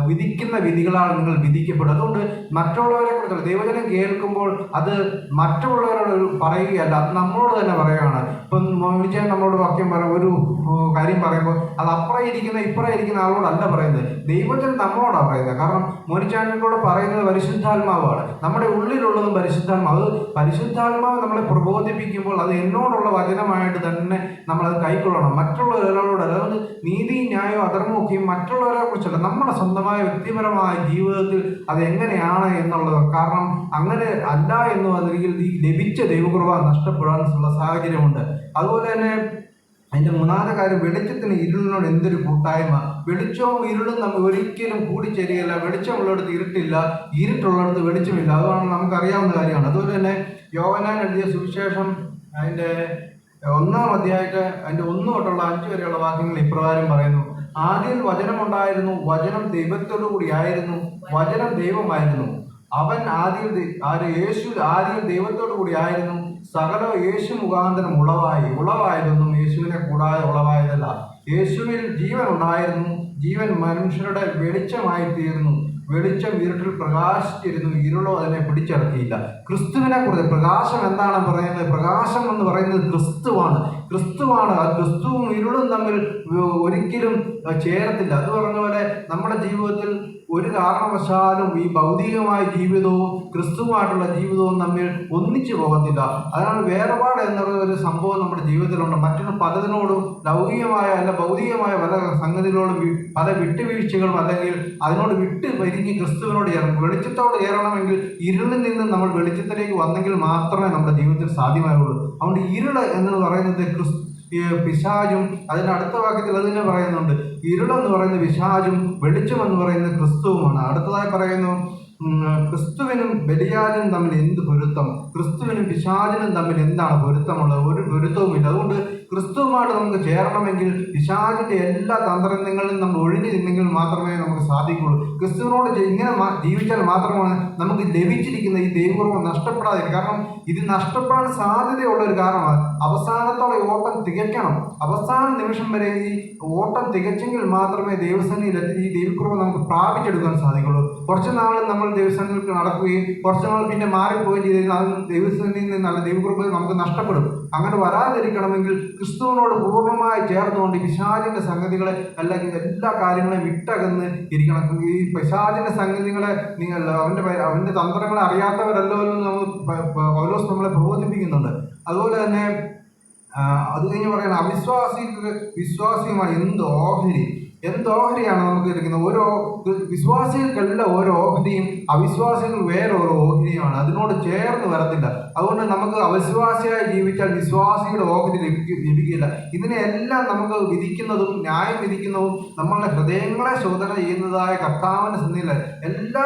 വിധിക്കുന്ന വിധികളാൽ നിങ്ങൾ വിധിക്കപ്പെടും. അതുകൊണ്ട് മറ്റുള്ളവരെ കുറിച്ചുള്ള ദൈവജനം കേൾക്കുമ്പോൾ അത് മറ്റുള്ളവരോട് പറയുകയല്ല, അത് നമ്മളോട് തന്നെ പറയുകയാണ്. ഇപ്പം മോനിച്ചാൻ നമ്മളോട് വാക്യം ഒരു കാര്യം പറയുമ്പോൾ അത് അപ്പുറം ഇരിക്കുന്ന ആളോടല്ല പറയുന്നത്, ദൈവജനം നമ്മളോടാണ് പറയുന്നത്. കാരണം മോനിച്ചാനിലൂടെ പറയുന്നത് പരിശുദ്ധാത്മാവാണ്, നമ്മുടെ ഉള്ളിലുള്ളതും പരിശുദ്ധാത്മാവ്. പരിശുദ്ധാത്മാവ് നമ്മളെ പ്രബോധിപ്പിക്കുമ്പോൾ അത് എന്നോടുള്ള വചനമായിട്ട് തന്നെ നമ്മളത് കൈക്കൊള്ളണം, മറ്റുള്ളവരോട്. അതുകൊണ്ട് നീതി ന്യായവും അധർമ്മമൊക്കെയും മറ്റുള്ളവരെ കുറിച്ചല്ല, നമ്മുടെ സ്വന്തമായ വ്യക്തിപരമായ ജീവിതത്തിൽ അത് എങ്ങനെയാണ് എന്നുള്ളത്. കാരണം അങ്ങനെ അല്ല എന്ന് വന്നിരിക്കും ലഭിച്ച ദൈവകൃപ നഷ്ടപ്പെടാനുള്ള സാഹചര്യമുണ്ട്. അതുപോലെ തന്നെ അതിൻ്റെ മൂന്നാമത്തെ കാര്യം, വെളിച്ചത്തിന് ഇരുളിനോട് എന്തൊരു കൂട്ടായ്മ. വെളിച്ചവും ഇരുളും നമ്മൾ ഒരിക്കലും കൂടിച്ചേരുകയില്ല. വെളിച്ചമുള്ളിടത്ത് ഇരുട്ടില്ല, ഇരുട്ടുള്ളിടത്ത് വെളിച്ചമില്ല. അതാണ് നമുക്കറിയാവുന്ന കാര്യമാണ്. അതുപോലെ തന്നെ യോഹന്നാൻ എഴുതിയ സുവിശേഷം അതിൻ്റെ 1-ാം അധ്യായത്തെ അതിൻ്റെ 1 തൊട്ടുള്ള 5 വരെയുള്ള വാക്യങ്ങൾ ഇപ്രകാരം പറയുന്നു, ആദ്യം വചനമുണ്ടായിരുന്നു, വചനം ദൈവത്തോടു കൂടിയായിരുന്നു, വചനം ദൈവമായിരുന്നു, അവൻ ആദ്യം ദൈവത്തോടു കൂടി ആയിരുന്നു, സകല യേശു മുഖാന്തരം ഉളവായതൊന്നും യേശുവിനെ കൂടാതെ ഉളവായതല്ല. യേശുവിൽ ജീവൻ ഉണ്ടായിരുന്നു, ജീവൻ മനുഷ്യരുടെ വെളിച്ചമായി തീർന്നു, വെളിച്ചം ഇരുട്ടിൽ പ്രകാശിച്ചിരുന്നു, ഇരുളോ അതിനെ പിടിച്ചടക്കിയില്ല. ക്രിസ്തുവിനെ കുറിച്ച് പ്രകാശം എന്താണ് പറയുന്നത്? പ്രകാശം എന്ന് പറയുന്നത് ക്രിസ്തുവാണ്. ആ ക്രിസ്തുവും ഇരുളും തമ്മിൽ ഒരിക്കലും ചേരത്തില്ല. അത് പറഞ്ഞ പോലെ നമ്മുടെ ജീവിതത്തിൽ ഒരു കാരണവശാലും ഈ ഭൗതികമായ ജീവിതവും ക്രിസ്തുവുമായിട്ടുള്ള ജീവിതവും തമ്മിൽ ഒന്നിച്ചു പോകത്തില്ല. അതാണ് വേർപാട് എന്നുള്ള ഒരു സംഭവം നമ്മുടെ ജീവിതത്തിലുണ്ട്. മറ്റൊരു പലതിനോടും ലൗകികമായ അല്ല ഭൗതികമായ പല സംഗതികളോടും പല വിട്ടുവീഴ്ചകളും അല്ലെങ്കിൽ അതിനോട് പിരിഞ്ഞ് ക്രിസ്തുവിനോട് ചേരണം. വെളിച്ചത്തോട് ചേരണമെങ്കിൽ ഇരുളിൽ നിന്ന് നമ്മൾ വെളിച്ചത്തിലേക്ക് വന്നെങ്കിൽ മാത്രമേ നമ്മുടെ ജീവിതത്തിൽ സാധ്യമായുള്ളൂ. അതുകൊണ്ട് ഇരുള് എന്ന് പറയുന്നത് ഈ പിശാചും, അതിൻ്റെ അടുത്ത വാക്യത്തിൽ അത് തന്നെ പറയുന്നുണ്ട്, ഇരുളെന്ന് പറയുന്ന പിശാചും വെളിച്ചം എന്ന് പറയുന്ന ക്രിസ്തുവുമാണ്. അടുത്തതായി പറയുന്നു, ക്രിസ്തുവിനും ബലിയാനും തമ്മിൽ എന്ത് പൊരുത്തം? ക്രിസ്തുവിനും പിശാചിനും തമ്മിൽ എന്താണ് പൊരുത്തമുള്ളത്? ഒരു പൊരുത്തവുമില്ല. അതുകൊണ്ട് ക്രിസ്തുവുമായിട്ട് നമുക്ക് ചേരണമെങ്കിൽ പിശാചിന്റെ എല്ലാ തന്ത്രങ്ങളിലും നമ്മൾ ഒഴിഞ്ഞു നിന്നെങ്കിൽ മാത്രമേ നമുക്ക് സാധിക്കുള്ളൂ. ക്രിസ്തുവിനോട് ഇങ്ങനെ ജീവിച്ചാൽ മാത്രമാണ് നമുക്ക് ലഭിച്ചിരിക്കുന്ന ഈ ദൈവകൃപ നഷ്ടപ്പെടാതിരിക്കും. കാരണം ഇത് നഷ്ടപ്പെടാൻ സാധ്യതയുള്ള ഒരു കാരണമാണ്. അവസാനത്തോടെ ഓട്ടം തികയ്ക്കണം. അവസാന നിമിഷം വരെ ഈ ഓട്ടം തികച്ചെങ്കിൽ മാത്രമേ ദൈവസന്നിധിയിൽ ഈ ദൈവകൃപ നമുക്ക് പ്രാപിച്ചെടുക്കാൻ സാധിക്കുള്ളൂ. കുറച്ച് നാൾ നമ്മൾ ദൈവസന്നിധിയിൽ നടക്കുകയും കുറച്ച് നാൾ പിന്നെ മാറിപ്പോവുകയും ചെയ്ത് അത് ദൈവസന്നിധിയിൽ നിന്നുള്ള ദൈവകൃപ നമുക്ക് നഷ്ടപ്പെടും. അങ്ങനെ വരാതിരിക്കണമെങ്കിൽ ക്രിസ്തുവിനോട് പൂർണ്ണമായി ചേർന്നുകൊണ്ട് പിശാചിന്റെ സംഗതികളെ അല്ലെങ്കിൽ എല്ലാ കാര്യങ്ങളെയും വിട്ടകന്ന് ഇരിക്കണം. ഈ പിശാചിന്റെ സംഗതികളെ അവന്റെ തന്ത്രങ്ങളെ അറിയാത്തവരല്ലോ എന്ന് പൗലോസ് നമ്മളെ പ്രബോധിപ്പിക്കുന്നുണ്ട്. അതുപോലെ തന്നെ അത് കഴിഞ്ഞ് പറയുന്ന വിശ്വാസിയുമായി എന്തോഹരിയാണ് നമുക്ക് കിട്ടുന്നത്. ഓരോ വിശ്വാസികൾക്കല്ല ഓരോ ഓഹരിയും, അവിശ്വാസികൾ വേറൊരു ഓഹരിയുമാണ്. അതിനോട് ചേർന്ന് വരത്തില്ല. അതുകൊണ്ട് നമുക്ക് അവിശ്വാസിയായി ജീവിച്ചാൽ വിശ്വാസിയുടെ ഓഹരി ലഭിക്കില്ല. ഇതിനെല്ലാം നമുക്ക് വിധിക്കുന്നതും ന്യായം വിധിക്കുന്നതും നമ്മളുടെ ഹൃദയങ്ങളെ ശോധന ചെയ്യുന്നതായ കർത്താവിന്റെ സന്നിധിയിൽ എല്ലാ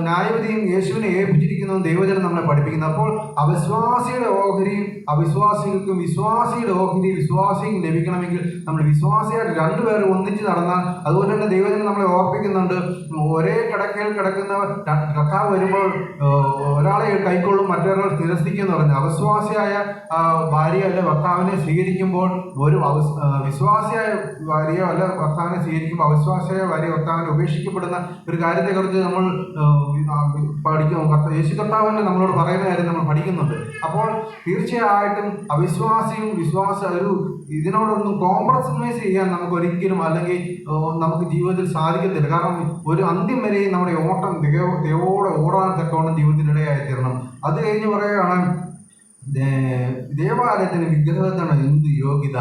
ന്യായവിധിയും യേശുവിനെ ഏൽപ്പിച്ചിരിക്കുന്നതും ദൈവജനം നമ്മളെ പഠിപ്പിക്കുന്നു. അപ്പോൾ അവിശ്വാസിയുടെ ഓഹരിയും അവിശ്വാസികൾക്കും, വിശ്വാസിയുടെ ഓഹരി വിശ്വാസിക്കും ലഭിക്കണമെങ്കിൽ നമ്മൾ വിശ്വാസിയായിട്ട് രണ്ടുപേരും ഒന്നിച്ച് നടന്നാൽ, അതുപോലെ തന്നെ ദൈവജനം നമ്മളെ ഓർപ്പിക്കുന്നുണ്ട്, ഒരേ കിടക്കയിൽ കിടക്കുന്ന കർത്താവ് വരുമ്പോൾ ഒരാളെ കൈക്കൊള്ളും, മറ്റൊരാൾ തിരസ്കരിക്കുമെന്ന് പറഞ്ഞു. അവിശ്വാസിയായ ഭാര്യ അല്ല ഭർത്താവിനെ സ്വീകരിക്കുമ്പോൾ, ഒരു വിശ്വാസിയായ ഭാര്യയോ അല്ല ഭർത്താവിനെ സ്വീകരിക്കുമ്പോൾ അവിശ്വാസിയായ ഭാര്യ ഭർത്താവിനെ ഉപേക്ഷിക്കപ്പെടുന്ന ഒരു കാര്യത്തെക്കുറിച്ച് നമ്മൾ പഠിക്കും. യേശു കർത്താവിനെ നമ്മളോട് പറയുന്ന കാര്യം നമ്മൾ പഠിക്കുന്നുണ്ട്. അപ്പോൾ തീർച്ചയായിട്ടും അവിശ്വാസിയും ഒരു ഇതിനോടൊന്നും കോംപ്രമൈസ് ചെയ്യാൻ നമുക്ക് ഒരിക്കലും അല്ലെങ്കിൽ നമുക്ക് ജീവിതത്തിൽ സാധിക്കത്തില്ല. കാരണം ഒരു അന്ത്യം വരെയും നമ്മുടെ ഓട്ടം ദൈവോടെ ഓടാൻ തക്കവണ്ണം ജീവിതത്തിനിടയായി തീരണം. അത് കഴിഞ്ഞ് പറയുകയാണ്, ദേവാലയത്തിന് വിഗ്രഹത്തിന് എന്ത് യോഗ്യത.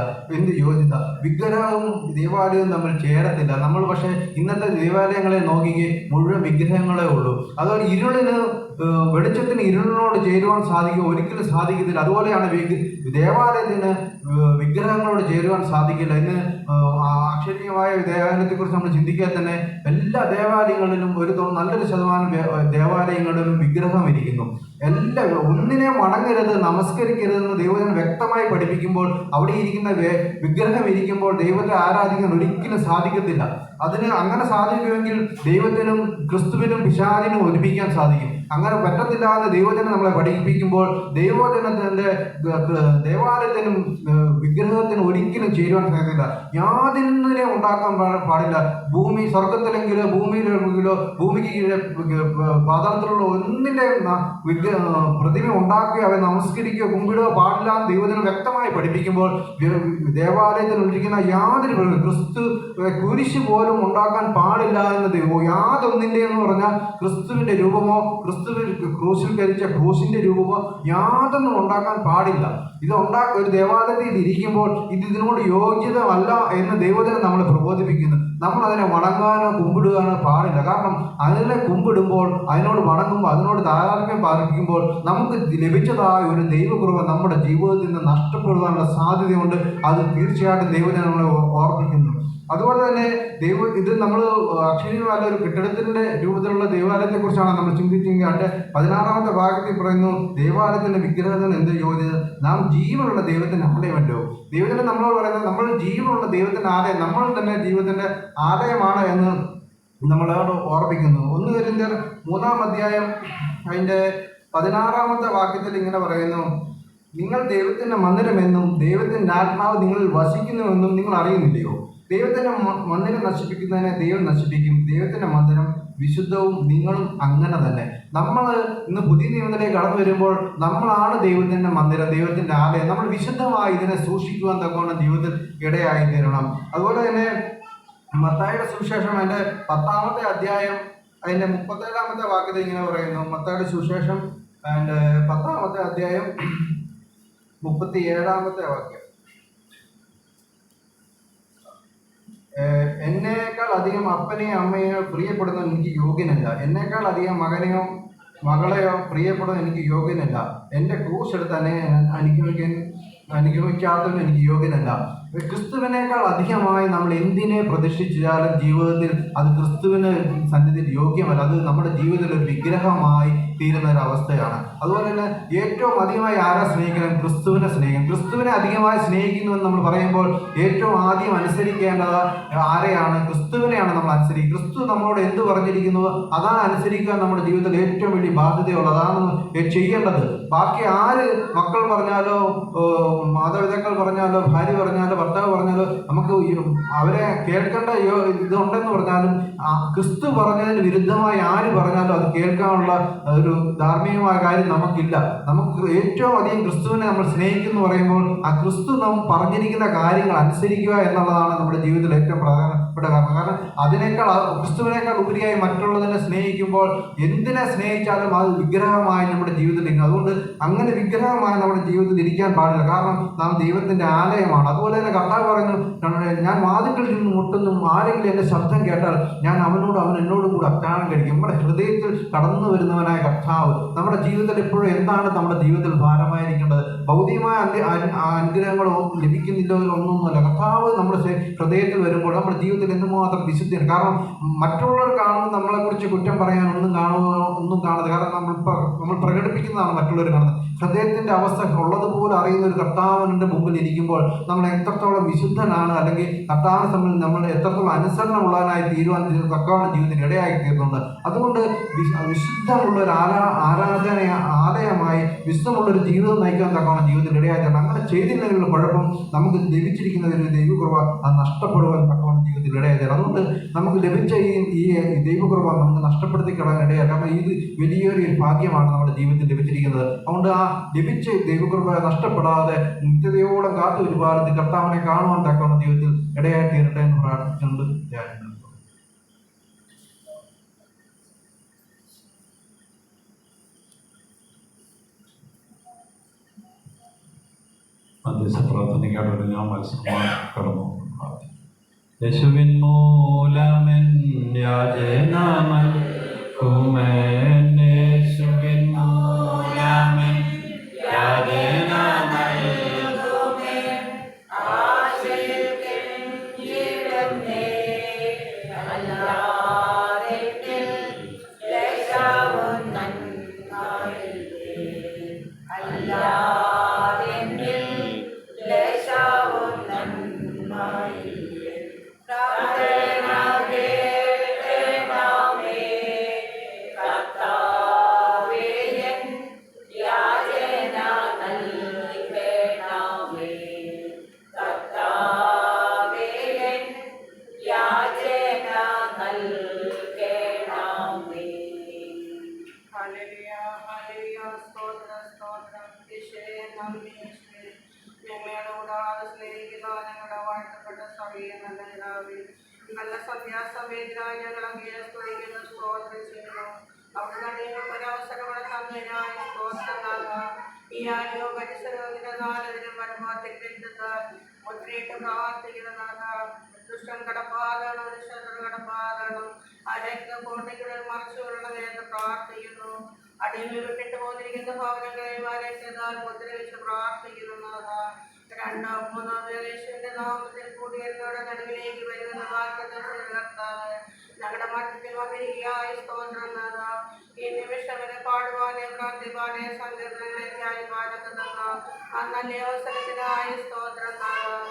വിഗ്രഹവും ദേവാലയവും തമ്മിൽ ചേരത്തില്ല. നമ്മൾ പക്ഷേ ഇന്നത്തെ ദേവാലയങ്ങളെ നോക്കിക്കേ, മുഴുവൻ വിഗ്രഹങ്ങളേ ഉള്ളൂ. അതുപോലെ വെളിച്ചത്തിന് ഇരുളിനോട് ചേരുവാൻ ഒരിക്കലും സാധിക്കത്തില്ല. അതുപോലെയാണ് ദേവാലയത്തിന് വിഗ്രഹങ്ങളോട് ചേരുവാൻ സാധിക്കില്ല. ഇന്ന് ആക്ഷരീയമായ ദേവാലയത്തെക്കുറിച്ച് നമ്മൾ ചിന്തിക്കാൻ തന്നെ എല്ലാ ദേവാലയങ്ങളിലും നല്ലൊരു ശതമാനം ദേവാലയങ്ങളിലും വിഗ്രഹം ഇരിക്കുന്നു. ഒന്നിനെ വണങ്ങരുത്, നമസ്കരിക്കരുതെന്ന് ദൈവജനം വ്യക്തമായി പഠിപ്പിക്കുമ്പോൾ അവിടെ ഇരിക്കുന്ന വിഗ്രഹം ഇരിക്കുമ്പോൾ ദൈവത്തെ ആരാധിക്കാൻ ഒരിക്കലും സാധിക്കത്തില്ല. അങ്ങനെ സാധിക്കുമെങ്കിൽ ദൈവത്തിനും ക്രിസ്തുവിനും പിശാചിനും ഒരുമിക്കാൻ സാധിക്കും. അങ്ങനെ പറ്റത്തില്ല എന്ന് ദൈവജനം നമ്മളെ പഠിപ്പിക്കുമ്പോൾ ദൈവജനത്തിന്റെ ദേവാലയത്തിനും വിഗ്രഹത്തിനും ഒരിക്കലും ചേരുവാൻ സാധിക്കില്ല. യാതൊന്നിനെ ഉണ്ടാക്കാൻ പാടില്ല. സ്വർഗത്തിലെങ്കിലോ ഭൂമിയിലെങ്കിലോ ഭൂമിക്ക് കീഴെ പാതാളത്തിലുള്ള ഒന്നിന്റെ പ്രതിമ ഉണ്ടാക്കി അവയെ നമസ്കരിക്കുകയോ കുമ്പിടുകയോ പാടില്ല എന്ന് ദൈവജനം വ്യക്തമായി പഠിപ്പിക്കുമ്പോൾ ദേവാലയത്തിൽ ഒഴിക്കുന്ന യാതൊരു ക്രിസ്തു കുരിശ് പോലും ഉണ്ടാക്കാൻ പാടില്ല എന്ന് യാതൊന്നിൻ്റെ എന്ന് പറഞ്ഞാൽ ക്രിസ്തുവിന്റെ രൂപമോ ക്രിസ്തുവിൽ ക്രൂശിൽ ധരിച്ച ക്രൂശിന്റെ രൂപമോ യാതൊന്നും ഉണ്ടാക്കാൻ പാടില്ല. ഒരു ദേവാലയത്തിൽ ഇരിക്കുമ്പോൾ ഇതിനോട് യോഗ്യത അല്ല എന്ന് ദൈവജനം നമ്മളെ പ്രബോധിപ്പിക്കുന്നു. നമ്മൾ അതിനെ വണങ്ങാനോ കുമ്പിടുവാനോ പാടില്ല. കാരണം അതിനെ കുമ്പിടുമ്പോൾ, അതിനോട് വണങ്ങുമ്പോൾ, അതിനോട് താതാത്മ്യം പാലിക്കുമ്പോൾ നമുക്ക് ലഭിച്ചതായ ഒരു ദൈവകൃപ നമ്മുടെ ജീവിതത്തിൽ നിന്ന് നഷ്ടപ്പെടുവാനുള്ള സാധ്യതയുണ്ട്. അത് തീർച്ചയായിട്ടും ദൈവജനം നമ്മളെ ഓർപ്പിക്കുന്നു. അതുപോലെ തന്നെ ഇത് നമ്മൾ അക്ഷരീയമായ ഒരു കെട്ടിടത്തിന്റെ രൂപത്തിലുള്ള ദേവാലയത്തെ കുറിച്ചാണ് നമ്മൾ ചിന്തിച്ചെങ്കിൽ അതിന്റെ 16-ാമത്തെ ഭാഗത്തിൽ പറയുന്നു, ദേവാലയത്തിന്റെ വിഗ്രഹത്തിന് എന്ത് യോഗ്യത? നാം ജീവനുള്ള ദൈവത്തിന്റെ ആലയമല്ലോ. ദൈവത്തിന് നമ്മളോട് പറയുന്നത് നമ്മൾ ജീവനുള്ള ദൈവത്തിന്റെ ആലയം, നമ്മൾ തന്നെ ദൈവത്തിന്റെ ആലയമാണ് എന്ന് നമ്മളോട് ഓർപ്പിക്കുന്നു. 1 കൊരിന്ത്യർ 3-ാം അധ്യായം അതിന്റെ 16-ാമത്തെ വാക്യത്തിൽ ഇങ്ങനെ പറയുന്നു, നിങ്ങൾ ദൈവത്തിന്റെ മന്ദിരമെന്നും ദൈവത്തിന്റെ ആത്മാവ് നിങ്ങളിൽ വസിക്കുന്നുവെന്നും നിങ്ങൾ അറിയുന്നില്ലയോ? ദൈവത്തിന്റെ മന്ദിരം നശിപ്പിക്കുന്നതിനെ ദൈവം നശിപ്പിക്കും. ദൈവത്തിന്റെ മന്ദിരം വിശുദ്ധവും നിങ്ങളും അങ്ങനെ തന്നെ. നമ്മൾ ഇന്ന് പുതിയ നിയമത്തിലേക്ക് കടന്നു വരുമ്പോൾ നമ്മളാണ് ദൈവത്തിന്റെ മന്ദിരം, ദൈവത്തിന്റെ ആലയം. നമ്മൾ വിശുദ്ധമായി ഇതിനെ സൂക്ഷിക്കുവാൻ തക്കവണ്ണം ജീവിതത്തിൽ ഇടയായി തീരണം. അതുപോലെ തന്നെ മത്തായിയുടെ സുവിശേഷം അതിന്റെ 10-ാമത്തെ അധ്യായം അതിന്റെ 37-ാമത്തെ വാക്യത്തിൽ ഇങ്ങനെ പറയുന്നു. മത്തായിയുടെ സുവിശേഷം അതിന്റെ 10-ാമത്തെ അധ്യായം 37-ാമത്തെ വാക്യം, എന്നേക്കാൾ അധികം അപ്പനെയോ അമ്മയോ പ്രിയപ്പെടുന്ന എനിക്ക് യോഗ്യനല്ല. എന്നേക്കാൾ അധികം മകനെയോ മകളെയോ പ്രിയപ്പെടുന്ന എനിക്ക് യോഗ്യനല്ല. എൻ്റെ ക്രൂശ് എടുത്ത് അനുഗമിക്കാൻ അനുഗമിക്കാത്തവൻ എനിക്ക് യോഗ്യനല്ല. ക്രിസ്തുവിനേക്കാൾ അധികമായി നമ്മൾ എന്തിനെ പ്രതിഷ്ഠിച്ചാലും ജീവിതത്തിൽ അത് ക്രിസ്തുവിന് സന്നിധിയിൽ യോഗ്യമല്ല. അത് നമ്മുടെ ജീവിതത്തിൽ ഒരു വിഗ്രഹമായി തീരുന്ന ഒരു അവസ്ഥയാണ്. അതുപോലെ തന്നെ ഏറ്റവും അധികമായി ആരാ സ്നേഹിക്കണം? ക്രിസ്തുവിനെ സ്നേഹിക്കണം. ക്രിസ്തുവിനെ അധികമായി സ്നേഹിക്കുന്നുവെന്ന് നമ്മൾ പറയുമ്പോൾ ഏറ്റവും ആദ്യം അനുസരിക്കേണ്ടത് ആരെയാണ്? ക്രിസ്തുവിനെയാണ് നമ്മൾ അനുസരിക്കുക. ക്രിസ്തു നമ്മളോട് എന്ത് പറഞ്ഞിരിക്കുന്നുവോ അതാണ് അനുസരിക്കുക. നമ്മുടെ ജീവിതത്തിൽ ഏറ്റവും വലിയ ബാധ്യതയുള്ളത് അതാണ് ചെയ്യേണ്ടത്. ബാക്കി ആര് മക്കൾ പറഞ്ഞാലോ മാതാപിതാക്കൾ പറഞ്ഞാലോ ഭാര്യ പറഞ്ഞാലോ ഭർത്താവ് പറഞ്ഞാലോ നമുക്ക് അവരെ കേൾക്കേണ്ട ഇതുണ്ടെന്ന് പറഞ്ഞാലും ക്രിസ്തു പറഞ്ഞതിന് വിരുദ്ധമായി ആര് പറഞ്ഞാലും അത് കേൾക്കാനുള്ള ഒരു ധാർമ്മികമായ കാര്യം നമുക്കില്ല. നമുക്ക് ഏറ്റവും അധികം ക്രിസ്തുവിനെ നമ്മൾ സ്നേഹിക്കുന്നു പറയുമ്പോൾ ആ ക്രിസ്തു നാം പറഞ്ഞിരിക്കുന്ന കാര്യങ്ങൾ അനുസരിക്കുക എന്നുള്ളതാണ് നമ്മുടെ ജീവിതത്തിൽ ഏറ്റവും പ്രധാനപ്പെട്ട കാരണം. കാരണം അതിനേക്കാൾ ക്രിസ്തുവിനേക്കാൾ ഉപരിയായി മറ്റുള്ളതിനെ സ്നേഹിക്കുമ്പോൾ എന്തിനെ സ്നേഹിച്ചാലും അത് വിഗ്രഹമായി നമ്മുടെ ജീവിതത്തിൽ ഇരിക്കും. അതുകൊണ്ട് അങ്ങനെ വിഗ്രഹമായി നമ്മുടെ ജീവിതത്തിൽ ഇരിക്കാൻ പാടില്ല. കാരണം നാം ദൈവത്തിന്റെ ആലയമാണ്. അതുപോലെ തന്നെ കർത്താവ് പറഞ്ഞു, ഞാൻ വാതിൽക്കൽ നിന്ന് മുട്ടുന്നു, ആരെങ്കിലും എൻ്റെ ശബ്ദം കേട്ടാൽ ഞാൻ അവൻ എന്നോടും കൂടെ അത്താഴം കഴിക്കും. നമ്മുടെ ഹൃദയത്തിൽ കടന്നു വരുന്നവനായ കർത്താവ് നമ്മുടെ ജീവിതത്തിൽ എപ്പോഴും എന്താണ് നമ്മുടെ ജീവിതത്തിൽ ഭാരമായിരിക്കേണ്ടത്? ഭൗതികമായ അനുഗ്രഹങ്ങളോ ലഭിക്കുന്നില്ലോ ഒന്നൊന്നുമല്ല. കർത്താവ് നമ്മുടെ ഹൃദയത്തിൽ വരുമ്പോൾ നമ്മുടെ ജീവിതത്തിൽ എന്തുമാത്രം വിശുദ്ധിയാണ്. കാരണം മറ്റുള്ളവർ കാണുമ്പോൾ നമ്മളെക്കുറിച്ച് കുറ്റം പറയാൻ ഒന്നും കാണരുത്. കാരണം നമ്മൾ പ്രകടിപ്പിക്കുന്നതാണ് മറ്റുള്ളവർ കാണുന്നത്. ഹൃദയത്തിന്റെ അവസ്ഥ ഉള്ളതുപോലെ അറിയുന്ന ഒരു കർത്താവിൻ്റെ മുമ്പിൽ ഇരിക്കുമ്പോൾ നമ്മൾ എത്രത്തോളം വിശുദ്ധനാണ്, അല്ലെങ്കിൽ കർത്താവിനെ സംബന്ധിച്ച് നമ്മൾ എത്രത്തോളം അനുസരണമുള്ളവനായി തീരുവാൻ തക്കവണ്ണം ജീവിതത്തിന് ഇടയായി തീർന്നുണ്ട്. അതുകൊണ്ട് വിശുദ്ധമുള്ള ഒരു ആലയമായി വിശുദ്ധമുള്ളൊരു ജീവിതം നയിക്കാൻ തക്കവണ്ണം ജീവിതത്തിൽ ഇടയായി തീർന്നു. അങ്ങനെ ചെയ്തില്ലെങ്കിലുള്ള കുഴപ്പം നമുക്ക് ലഭിച്ചിരിക്കുന്ന ഒരു ദൈവകൃപ അത് നഷ്ടപ്പെടുവാൻ തക്കവണ്ണം ജീവിതത്തിൽ ഇടയായി തീർന്നു. അതുകൊണ്ട് നമുക്ക് ലഭിച്ച ഈ ദൈവകൃപ നമുക്ക് നഷ്ടപ്പെടുത്തി കളയാൻ ഇടയായി. കാരണം ഇത് വലിയൊരു ഭാഗ്യമാണ് നമ്മുടെ ജീവിതത്തിൽ ലഭിച്ചിരിക്കുന്നത്. അതുകൊണ്ട് ആ ലഭിച്ച ദൈവകൃപ നഷ്ടപ്പെടാതെ നിത്യതയോളം കാത്തു ഒരുപാട് കർത്താവിനെ കാണുവാൻ തക്കവണ്ണം ജീവിതത്തിൽ ഇടയായി തീരട്ടെ എന്ന് പ്രാർത്ഥിച്ചുകൊണ്ട് ഞാൻ മധ്യസ്ഥ പ്രാർത്ഥനയ്ക്കാട് ഞാൻ മത്സരമായി കടന്നു. യേശുവിൻ മൂലമെൻ യാചനമൻ കുമേൻ, യേശുവിൻ മൂലമെൻ യാചനമൻ കുമേൻ, ആശയിൽ കെഞ്ചിടുന്നേ അല്ലാതെങ്കിൽ ലേശവും നന്മയില്ലേ, അല്ലാതെങ്കിൽ ലേശവും നന്മയില്ലേ. പ്രാർത്ഥന കേൾക്കണമേ കർത്താവേ, എൻ യാചന നൽകണമേ. കർത്താവേ, എൻ യാചന നൽകണമേ. ഹല്ലേലൂയ, ഹല്ലേലൂയ, സ്തോത്രം, സ്തോത്രം. യേശുവേ, നന്ദി യേശുവേ. ഞങ്ങളെ കൂടാതെ സ്നേഹിക്കുന്ന ഞങ്ങളുടെ വാഴ്ത്തപ്പെട്ട സഭയെ നല്ല പിതാവേ, നല്ല സന്ധ്യാസമയത്തിനായി ഞങ്ങൾ അങ്ങയെ സ്തുതിക്കുന്നു, സ്തോത്രം ചെയ്യുന്നു. അവിടുന്ന് ഞങ്ങൾക്ക് ഒരവസരങ്ങൾ തന്നതിനായി സ്തോത്രം നൽകാം. ഈ ആലയോ പരിസരത്തിന്റെ നാലതിനും വരുമാറ്റെത്താൻ മുദ്രയിട്ട് പ്രാർത്ഥിക്കുന്നതാകാം. ദുഷ്ടൻ കടപ്പാതണം, ശത്രു കടപ്പാതണം, അരക്ക് കോട്ടയ്ക്കുള്ളിൽ മറച്ചുകൊള്ളണമേ എന്ന് പ്രാർത്ഥിക്കുന്നു. അടിയിൽ വിട്ടിട്ട് പോന്നിരിക്കുന്ന ഭവനങ്ങളെ വരച്ചതാൽ മുദ്ര വെച്ച് പ്രാർത്ഥിക്കുന്നതാകാം. 2 3 യേശുവിന്റെ നാമത്തിൽ കൂടി എന്നോട് നടുവിലേക്ക് വരുന്ന വാഗ്ദത്തം കർത്താവ് ഞങ്ങളുടെ മധ്യത്തിൽ വന്നിരിക്കുകയായി സ്തോത്രം നൽകാം. ഈ നിമിഷം വരെ പാടുവാനെ പ്രാർത്ഥിപ്പാനെ സങ്കീർത്തനങ്ങളെ ധ്യാനിപ്പാനൊക്കെ നൽകാം. ആ നല്ല അവസരത്തിനായി സ്തോത്രം നൽകാം.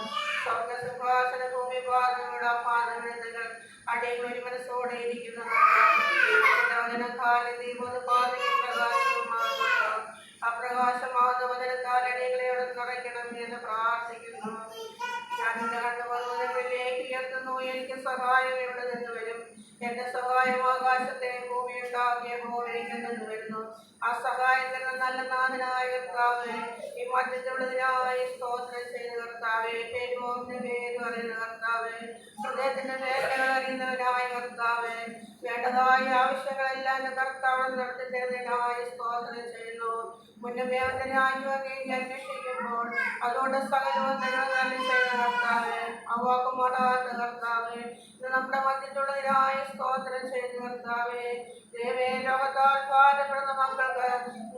സ്വർഗസിംഹാസന ഭൂമി പാദങ്ങളുടെ പാദങ്ങൾ അടിയിൽ ഒരു മനസ്സോടെ ഇരിക്കുന്നതാകാം. ദീപത് പാതയിൽ പ്രകാശവുമാകും. അപ്രകാശമാകുന്ന വചനത്താൽ അടികളോട് നിറയ്ക്കണം എന്ന് പ്രാർത്ഥിക്കുന്നു. ഞാൻ എന്റെ കണ്ടുപർവ്വതങ്ങളിലേക്ക് ഉയർത്തുന്നു. എനിക്ക് സഹായം എവിടെ നിന്ന് വരും? എന്റെ സഹായം ആകാശത്തെ ഭൂമി ഉണ്ടാക്കിയ ഭൂമിയിൽ നിന്ന് വരുന്നു. ആ സഹായത്തിന് നല്ല നാഥനായ കർത്താവേ, ഈ മധ്യത്തിലുള്ളതിനായി സ്തോത്രം ചെയ്ത കർത്താവേ, പേരുമോന്റെ പേര് അറിയുന്ന കർത്താവേ, ഹൃദയത്തിന്റെ വേദനകൾ അറിയുന്നവനായ കർത്താവേ, വേണ്ടതായ ആവശ്യങ്ങളെല്ലാം എന്റെ കർത്താവ് നടത്തി തരുന്നതിനായി സ്തോത്രം ചെയ്യുന്നു. മുന്നമേ അവന്റെ രാജ്യം അന്വേഷിക്കുമ്പോൾ അതുകൊണ്ട് സകലവും നല്ല ചെയ്ത കർത്താവേ, അവാക്കുമാടാത്ത കർത്താവേ, ഇത് നമ്മുടെ മധ്യത്തിലുള്ളതിനായി സ്തോത്രം ചെയ്ത കർത്താവേ, ദേവേ, ലോകത്താൽ ഭാരപ്പെടുന്ന മക്കൾക്ക്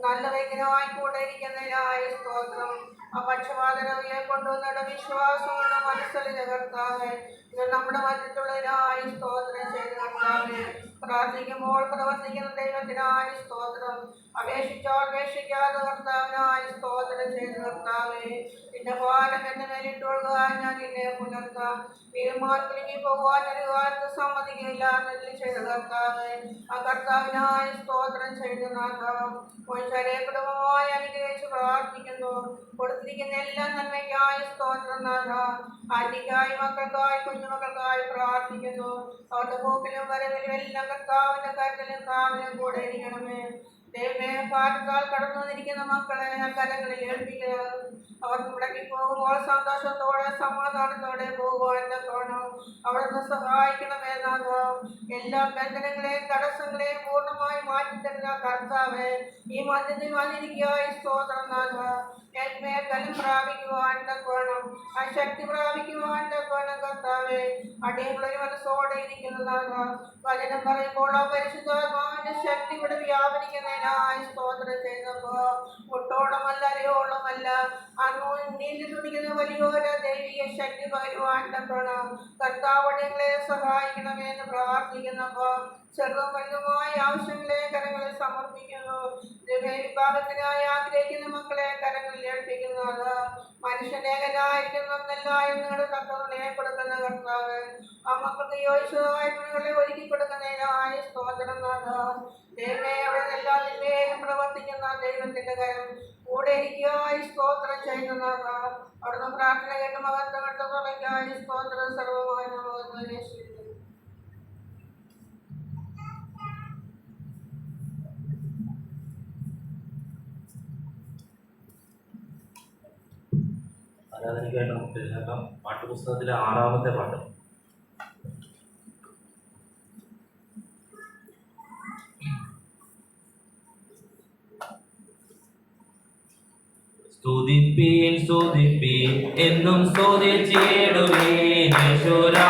നല്ല വൈദ്യനായി കൂടെ ഇരിക്കുന്നതിനായി സ്തോത്രം. പക്ഷപാതരവിയെ കൊണ്ടുവന്നിട വിശ്വാസമുള്ള മനസ്സിലെ കർത്താവേ, ഇത് നമ്മുടെ മധ്യത്തുള്ളതിനായി സ്തോത്രം ചെയ്ത് കർത്താവേ. പ്രാർത്ഥിക്കുമ്പോൾ പ്രവർത്തിക്കുന്ന ദൈവത്തിനായി സ്തോത്രം. അപേക്ഷിച്ചോൾ അപേക്ഷിക്കാതെ കർത്താവിനായി സ്തോത്രം ചെയ്ത് കർത്താവേ. നിന്റെ ഭാരം എന്നെ മേലിട്ടൊഴുകാൻ ഞാൻ നിന്നെ പുലർത്താം. വീരുമാൻ കുലുങ്ങി പോകുവാൻ ഒരു കാലത്ത് സമ്മതിക്കില്ല എന്ന് ചെയ്ത കർത്താവേ, ആ കർത്താവിനായി സ്തോത്രം ചെയ്ത് നാഥാം. മനുഷ്യരെ കുടുംബമായി അനുഗ്രഹിച്ച് പ്രാർത്ഥിക്കുന്നു. കൊടുത്തിരിക്കുന്ന എല്ലാ നന്മയ്ക്കായി സ്തോത്രം നാഥാം. ആന്റിക്കായി മക്കൾക്കായി കുഞ്ഞുമക്കൾക്കായി പ്രാർത്ഥിക്കുന്നു. അവരുടെ പോക്കിലും വരവിലും എല്ലാം കർത്താവിന്റെ കരുതലും കാവലും കൂടെ ഇരിക്കണമേ. ദൈവമേ, ഭാരത്താൽ കടന്നു വന്നിരിക്കുന്ന മക്കളെ കരങ്ങളിൽ ഏൽപ്പിക്കുക. അവർ മുടക്കി പോകുമ്പോൾ സന്തോഷത്തോടെ സമാധാനത്തോടെ പോകുവാൻ തക്കവണ്ണം അവിടുന്ന് സഹായിക്കണമേ നാഥാം. എല്ലാ ബന്ധനങ്ങളെയും തടസ്സങ്ങളെയും പൂർണ്ണമായി മാറ്റിത്തരുന്ന കർത്താവേ, ഈ മധ്യത്തിൽ വന്നിരിക്കുകയായി സ്തോത്രം നാഥാം. മേൽമേൽ ബലം പ്രാപിക്കുവാൻ തക്കവണ്ണം ആ ശക്തി പ്രാപിക്കുവാൻ തക്കവണ്ണം കർത്താവേ, അടിയങ്ങളൊരു മനസ്സോടെ ഇരിക്കുന്ന നാഥാം. വചനം പറയുമ്പോൾ ആ പരിശുദ്ധാത്മാവിന്റെ ശക്തി ഇവിടെ വ്യാപരിക്കുന്നതിനായി സ്തോത്രം ചെയ്യുന്നപ്പോ മുട്ടോളമല്ല അരയോളമല്ല അങ്ങോ നീണ്ടു തുടിക്കുന്ന വലിയൊരു ദൈവിക ശക്തി പകരുവാൻ തക്കണം കർത്താവടിയങ്ങളെ സഹായിക്കണമെന്ന് പ്രാർത്ഥിക്കുന്നപ്പോ ചെറുതും വലുതുമായ ആവശ്യങ്ങളെ കരങ്ങളിൽ സമർപ്പിക്കുന്നു. വിഭാഗത്തിനായി ആഗ്രഹിക്കുന്ന മക്കളെ കരങ്ങളിൽ ഏൽപ്പിക്കുന്നത് മനുഷ്യനേകനായിരിക്കുന്നല്ല എന്നോട് തക്കവണയെ കൊടുക്കുന്ന കർത്താവ് ആ മക്കൾക്ക് യോജിച്ചതായ തുണികളെ ഒരുക്കി കൊടുക്കുന്നതിനായി സ്തോത്രം നാഥാം. ദൈവമേ, അവിടെ എല്ലാത്തിന്മേലും പ്രവർത്തിക്കുന്ന ദൈവത്തിന്റെ കരം കൂടെ ഇരിക്കുകയായി സ്തോത്രം ചെയ്യുന്നതാകാം. അവിടുന്ന് പ്രാർത്ഥന കേട്ട് മഹത്വമെടുത്ത തുറയ്ക്കായി സ്തോത്രം സർവമായ യേശുവിനെ. ആരാധനയ്ക്കായിട്ട് നമുക്ക് തിരഞ്ഞെടുക്കാം. പാട്ടുപുസ്തകത്തിലെ 6-ാമത്തെ പാട്ട്. സ്തുതിപ്പീൻ സ്തുതിപ്പീൻ എന്നും സ്തുതിച്ചിടുവീൻ യേശുരാജാധിരാജാവിനെ.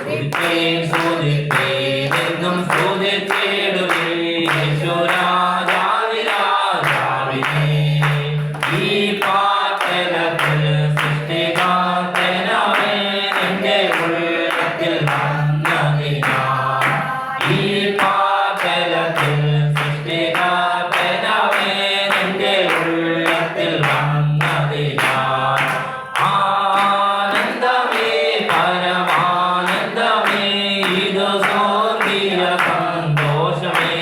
സ്തുതിപ്പീൻ സ്തുതിപ്പീൻ എന്നും സ്തുതിച്ചിടുവീൻ യേശുരാജാധിരാജാവിനെ. ഈ പാട്ടലത്തിൽ സൃഷ്ടികാരനായ നിന്റെ ഉള്ളത്തിൽ വന്നതിനാൽ ഈ പാട്ടലത്തിൽ ആനന്ദമേ പരമാനന്ദമേ ഇത് സ്വർഗീയ സന്തോഷമേ.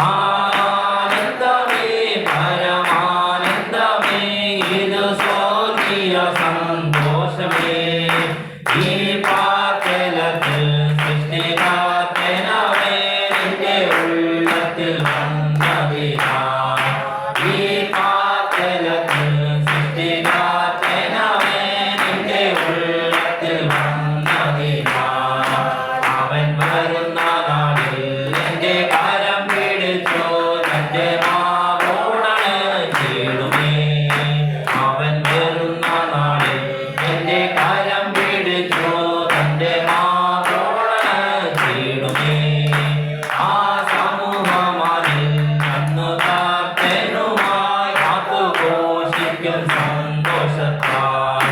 ആനന്ദമേ പരമാനന്ദമേ ഇത് സ്വർഗീയ സന്തോഷമേ. ഈ പാർക്കലത്തിൽ സൃഷ്ടികാരനായ നിന്റെ ഉള്ളത്തിൽ വന്നതിനാൽ ഈ പാർക്കലത്തിൽ സൃഷ്ടികാരനായ നിന്റെ ഉള്ളത്തിൽ വന്നതിനാൽ അവൻ വരുന്ന നാളിൽ എന്റെ കരം പിടിച്ചോ തന്റെ മാറോടണ് ചീടുമേ. അവൻ വരുന്ന നാളിൽ എന്റെ കരം പിടിച്ചോ തന്റെ മാറോടണ് ചീടുമേ. ആ സമൂഹമാരിൽ അന്ന് പ്രാർത്ഥനുമായി കാത്തുഘോഷിക്കും സന്തോഷത്താൽ.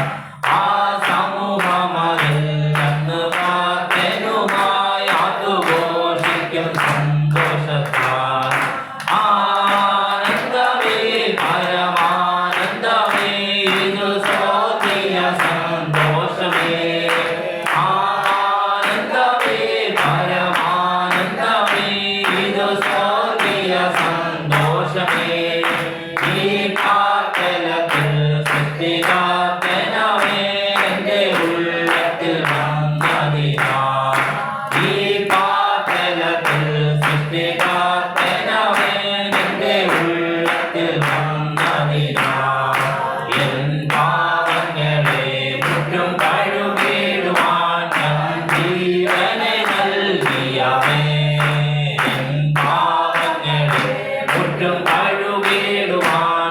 ആ സമൂഹമാരിൽ അന്ന് പ്രാർത്ഥനുമായി കാത്തുഘോഷിക്കും സന്തോഷത്താൽ. ആനന്ദമേ പരമാനന്ദമേ ഇത് സ്വർഗീയ സന്തോഷമേ. ആനന്ദമേ പരമാനന്ദമേ ഇത് സ്വർഗീയ സന്തോഷമേ. ഈ പാർക്കലത്തിൽ സൃഷ്ടികാരനായ എന്റെ ഉള്ളത്തിൽ വന്നതിനാൽ ഈ പാർക്കലത്തിൽ സൃഷ്ടികാരനായ എന്റെ ഉള്ളത്തിൽ വന്നതിനാൽ എൻ പാവങ്ങളെ മുറ്റും കഴുകിടുവാൻ ഞാൻ ജീവനെ നൽകിയവേ. എൻ പാവങ്ങളെ മുറ്റും കഴുകിടുവാൻ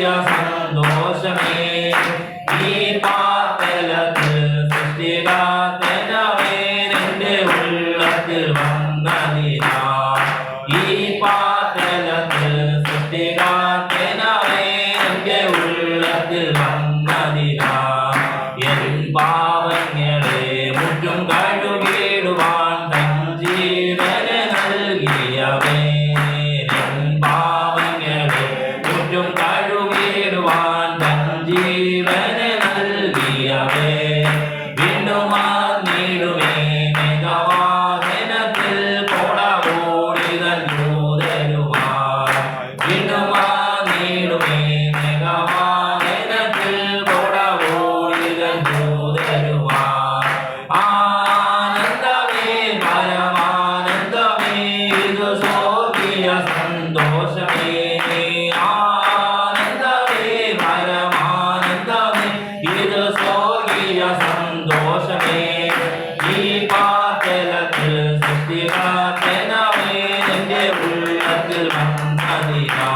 സ്വർഗീയ സന്തോഷമേ ഈ പാതലത്തിൽ സൃഷ്ടികാത്തനവേ എൻ്റെ ഉള്ളത്തിൽ വന്നതിനാ ഈ പാതലത്തിൽ സൃഷ്ടികാത്തനവേ എൻ്റെ ഉള്ളത്തിൽ വന്നതിനാ എൻ പാവങ്ങളെ മുറ്റും കഴുകിടുവാൻ തൻ ജീവനെ നൽകിയവേ എൻ പാവങ്ങളെ മുറ്റും കഴുകിടുവാൻ തൻ ജീവനെ നൽകിയവേ വീണ്ടും നീടുമേ മേഘവാഹനത്തിൽ കോടകൂടികൾ ദൂതരുവാൻ വീണ്ടും നീടുമേ മേഘവാഹനത്തിൽ കോടകൂടികൾ ദൂതരുവാൻ ആനന്ദമേ പരമാനന്ദമേ ഇത് സ്വർഗീയ സന്തോഷമേ ആനന്ദമേ പരമാനന്ദമേ ഇത് സ്വർഗീയ സന്തോഷമേ ഈ പാതലത്തിൽ സൃഷ്ടികാത്തനവേ എൻ്റെ ഉള്ളത്തിൽ വന്നതിനാ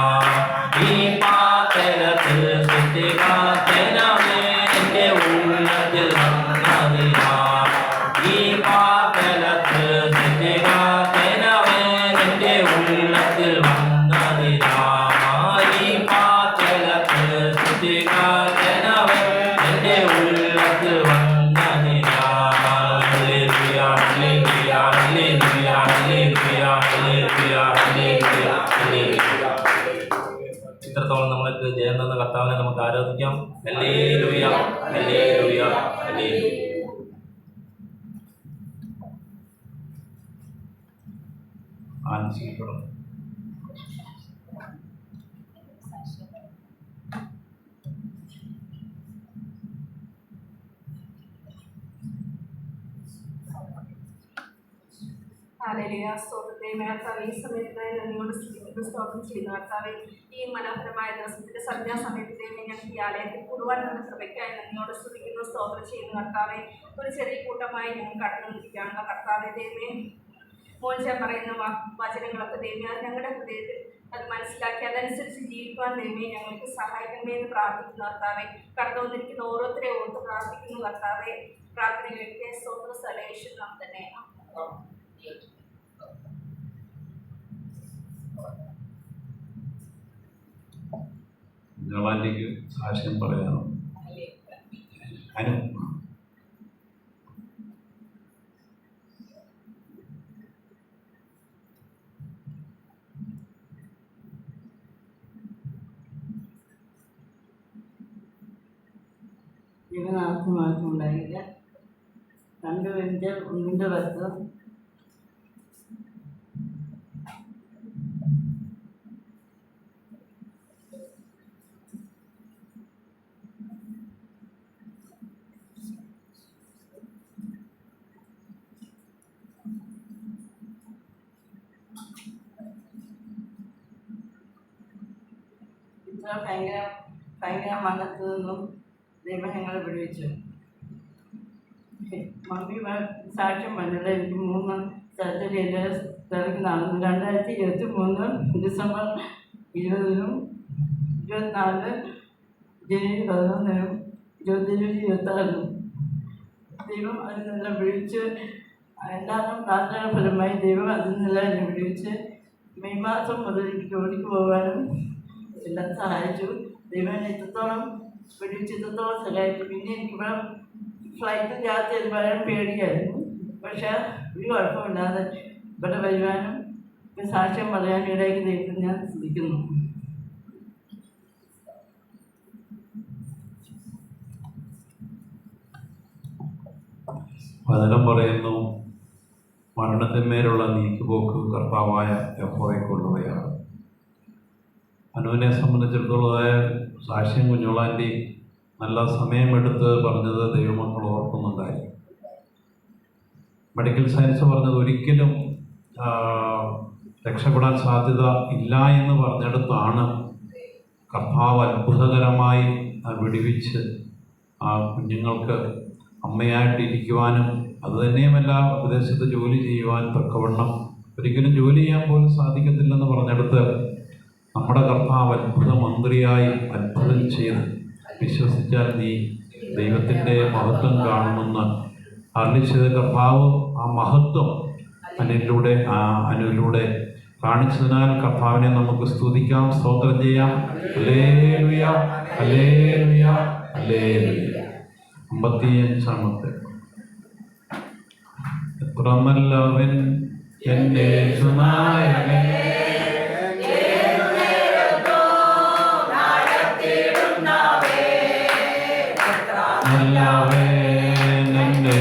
ഈ പാതലത്തിൽ സൃഷ്ടികാത്തനവേ എൻ്റെ ഉള്ളത്തിൽ വന്നതിനാ ഈ പാതലത്തിൽ സൃഷ്ടികാത്തനവേ എൻ്റെ ഉള്ളത്തിൽ വന്നതിനാ ഈ പാതലത്തിൽ സൃഷ്ടികാത്തനവേ എൻ്റെ ഉള്ളത്തിൽ വന്നതിനാ hallelujah hallelujah hallelujah hallelujah hallelujah hallelujah hallelujah. ഇത്രത്തോളം നമ്മൾക്ക് ജയം തന്ന കർത്താവിനെ നമുക്ക് ആരാധിക്കാം. Hallelujah hallelujah hallelujah. ആനന്ദിക്കണം. ഹല്ലേലൂയ. സ്തോത്രത്തെ കർത്താവേ, ഈ സമയത്തിനായി നന്ദിയോട് സ്തുതിക്കുന്നു, സ്തോത്രം ചെയ്യുന്നു കർത്താവേ. ഈ മനോഹരമായ ദിവസത്തിന്റെ സന്ധ്യാസമയത്ത് ഞങ്ങൾക്ക് ഈ ആലയത്തിൽ കൂടുവാൻ എന്ന കൃപയ്ക്കായി നന്ദിയോട് സ്തുതിക്കുന്നു, സ്തോത്രം ചെയ്യുന്നു കർത്താവേ. ഒരു ചെറിയ കൂട്ടമായി ഞങ്ങൾ കടന്നുകൊണ്ടിരിക്കുകയാണ് കർത്താവേ. ദൈവമേ, മോശം പറയുന്ന വചനങ്ങളൊക്കെ ദൈവമേ അത് ഞങ്ങളുടെ ഹൃദയത്തിൽ അത് മനസ്സിലാക്കി അതനുസരിച്ച് ജീവിക്കുവാൻ ദൈവമേ ഞങ്ങൾക്ക് സഹായിക്കണമേ എന്ന് പ്രാർത്ഥിക്കുന്നു കർത്താവേ. കടന്നു വന്നിരിക്കുന്ന ഓരോരുത്തരെ ഓർത്ത് പ്രാർത്ഥിക്കുന്നു കർത്താവേ. പ്രാർത്ഥന കേൾക്കേ. സ്തോത്ര സലേഷൻ നാം തന്നെ. ജവാന്റിക്ക് സാക്ഷ്യം പറയാനോ? അനു ദൈവനാമത്തിന് ഉണ്ടായില്ല. 2 Corinthians 1:10. ഇത്ര ഭയങ്കര മണ്ണത്തിൽ നിന്നും ദൈവം ഞങ്ങളെ വിടുവിച്ചു. മമ്മി സാക്ഷ്യം പറഞ്ഞത് എനിക്ക് 3 സർജറി എൻ്റെ സ്ഥലത്ത് നടന്നു. 2023 ഡിസംബർ 20-നും 24 ജനുവരി 11-നും 27-26-നും ദൈവം അതിൽ നിന്നെല്ലാം വിളിച്ച് എല്ലാവരും പ്രാർത്ഥന ഫലമായി ദൈവം അതിൽ നിന്നെല്ലാം എന്നെ വിളിച്ച് മെയ് മാസം മുതൽ ജോലിക്ക് പോകാനും എല്ലാം സഹായിച്ചു. ദൈവം എത്രത്തോളം വിളിച്ച് എത്രത്തോളം സഹായിച്ചു. പിന്നെ എനിക്കിവിടെ ഫ്ലൈറ്റ് യാത്ര ചെയ്ത് വരാൻ പേടിയായിരുന്നു. പക്ഷേ ഒരു കുഴപ്പമില്ലാതെ ഇവിടെ വരുവാനും സാക്ഷ്യം പറയാനും ഇടയ്ക്ക് ദൈവം ഞാൻ ശ്രദ്ധിക്കുന്നു. വചനം പറയുന്നു, മരണത്തിന്മേലുള്ള നീക്കുപോക്ക് കർത്താവായ യഹോവയ്ക്കുള്ളവയാണ്. അനുവിനെ സംബന്ധിച്ചിടത്തോളം സാക്ഷ്യം കുഞ്ഞോളാൻ്റെ നല്ല സമയമെടുത്ത് പറഞ്ഞത് ദൈവമക്കൾ ഓർക്കുന്നുണ്ടായി. മെഡിക്കൽ സയൻസ് പറഞ്ഞത് ഒരിക്കലും രക്ഷപ്പെടാൻ സാധ്യത ഇല്ല എന്ന് പറഞ്ഞിടത്താണ് കർത്താവ് അത്ഭുതകരമായി വിടിവിച്ച് ആ കുഞ്ഞുങ്ങൾക്ക് അമ്മയായിട്ടിരിക്കുവാനും അതുതന്നെയുമല്ല വിദേശത്ത് ജോലി ചെയ്യുവാൻ തക്കവണ്ണം ഒരിക്കലും ജോലി ചെയ്യാൻ പോലും സാധിക്കത്തില്ലെന്ന് പറഞ്ഞെടുത്ത് നമ്മുടെ കർത്താവ് അത്ഭുത മന്ത്രിയായി അത്ഭുതം ചെയ്ത് വിശ്വസിച്ചാൽ നീ ദൈവത്തിൻ്റെ മഹത്വം കാണുമെന്ന് അരുളിച്ചത് കർത്താവ് ആ മഹത്വം അനുവിലൂടെ കാണിച്ചതിനാൽ കർത്താവിനെ നമുക്ക് സ്തുതിക്കാം, സ്തോത്രം ചെയ്യാം. Hallelujah, hallelujah, hallelujah. 55 എത്ര നല്ലവൻ എൻ്റെ യേശുനായകൻ, നല്ലവൻ എൻ്റെ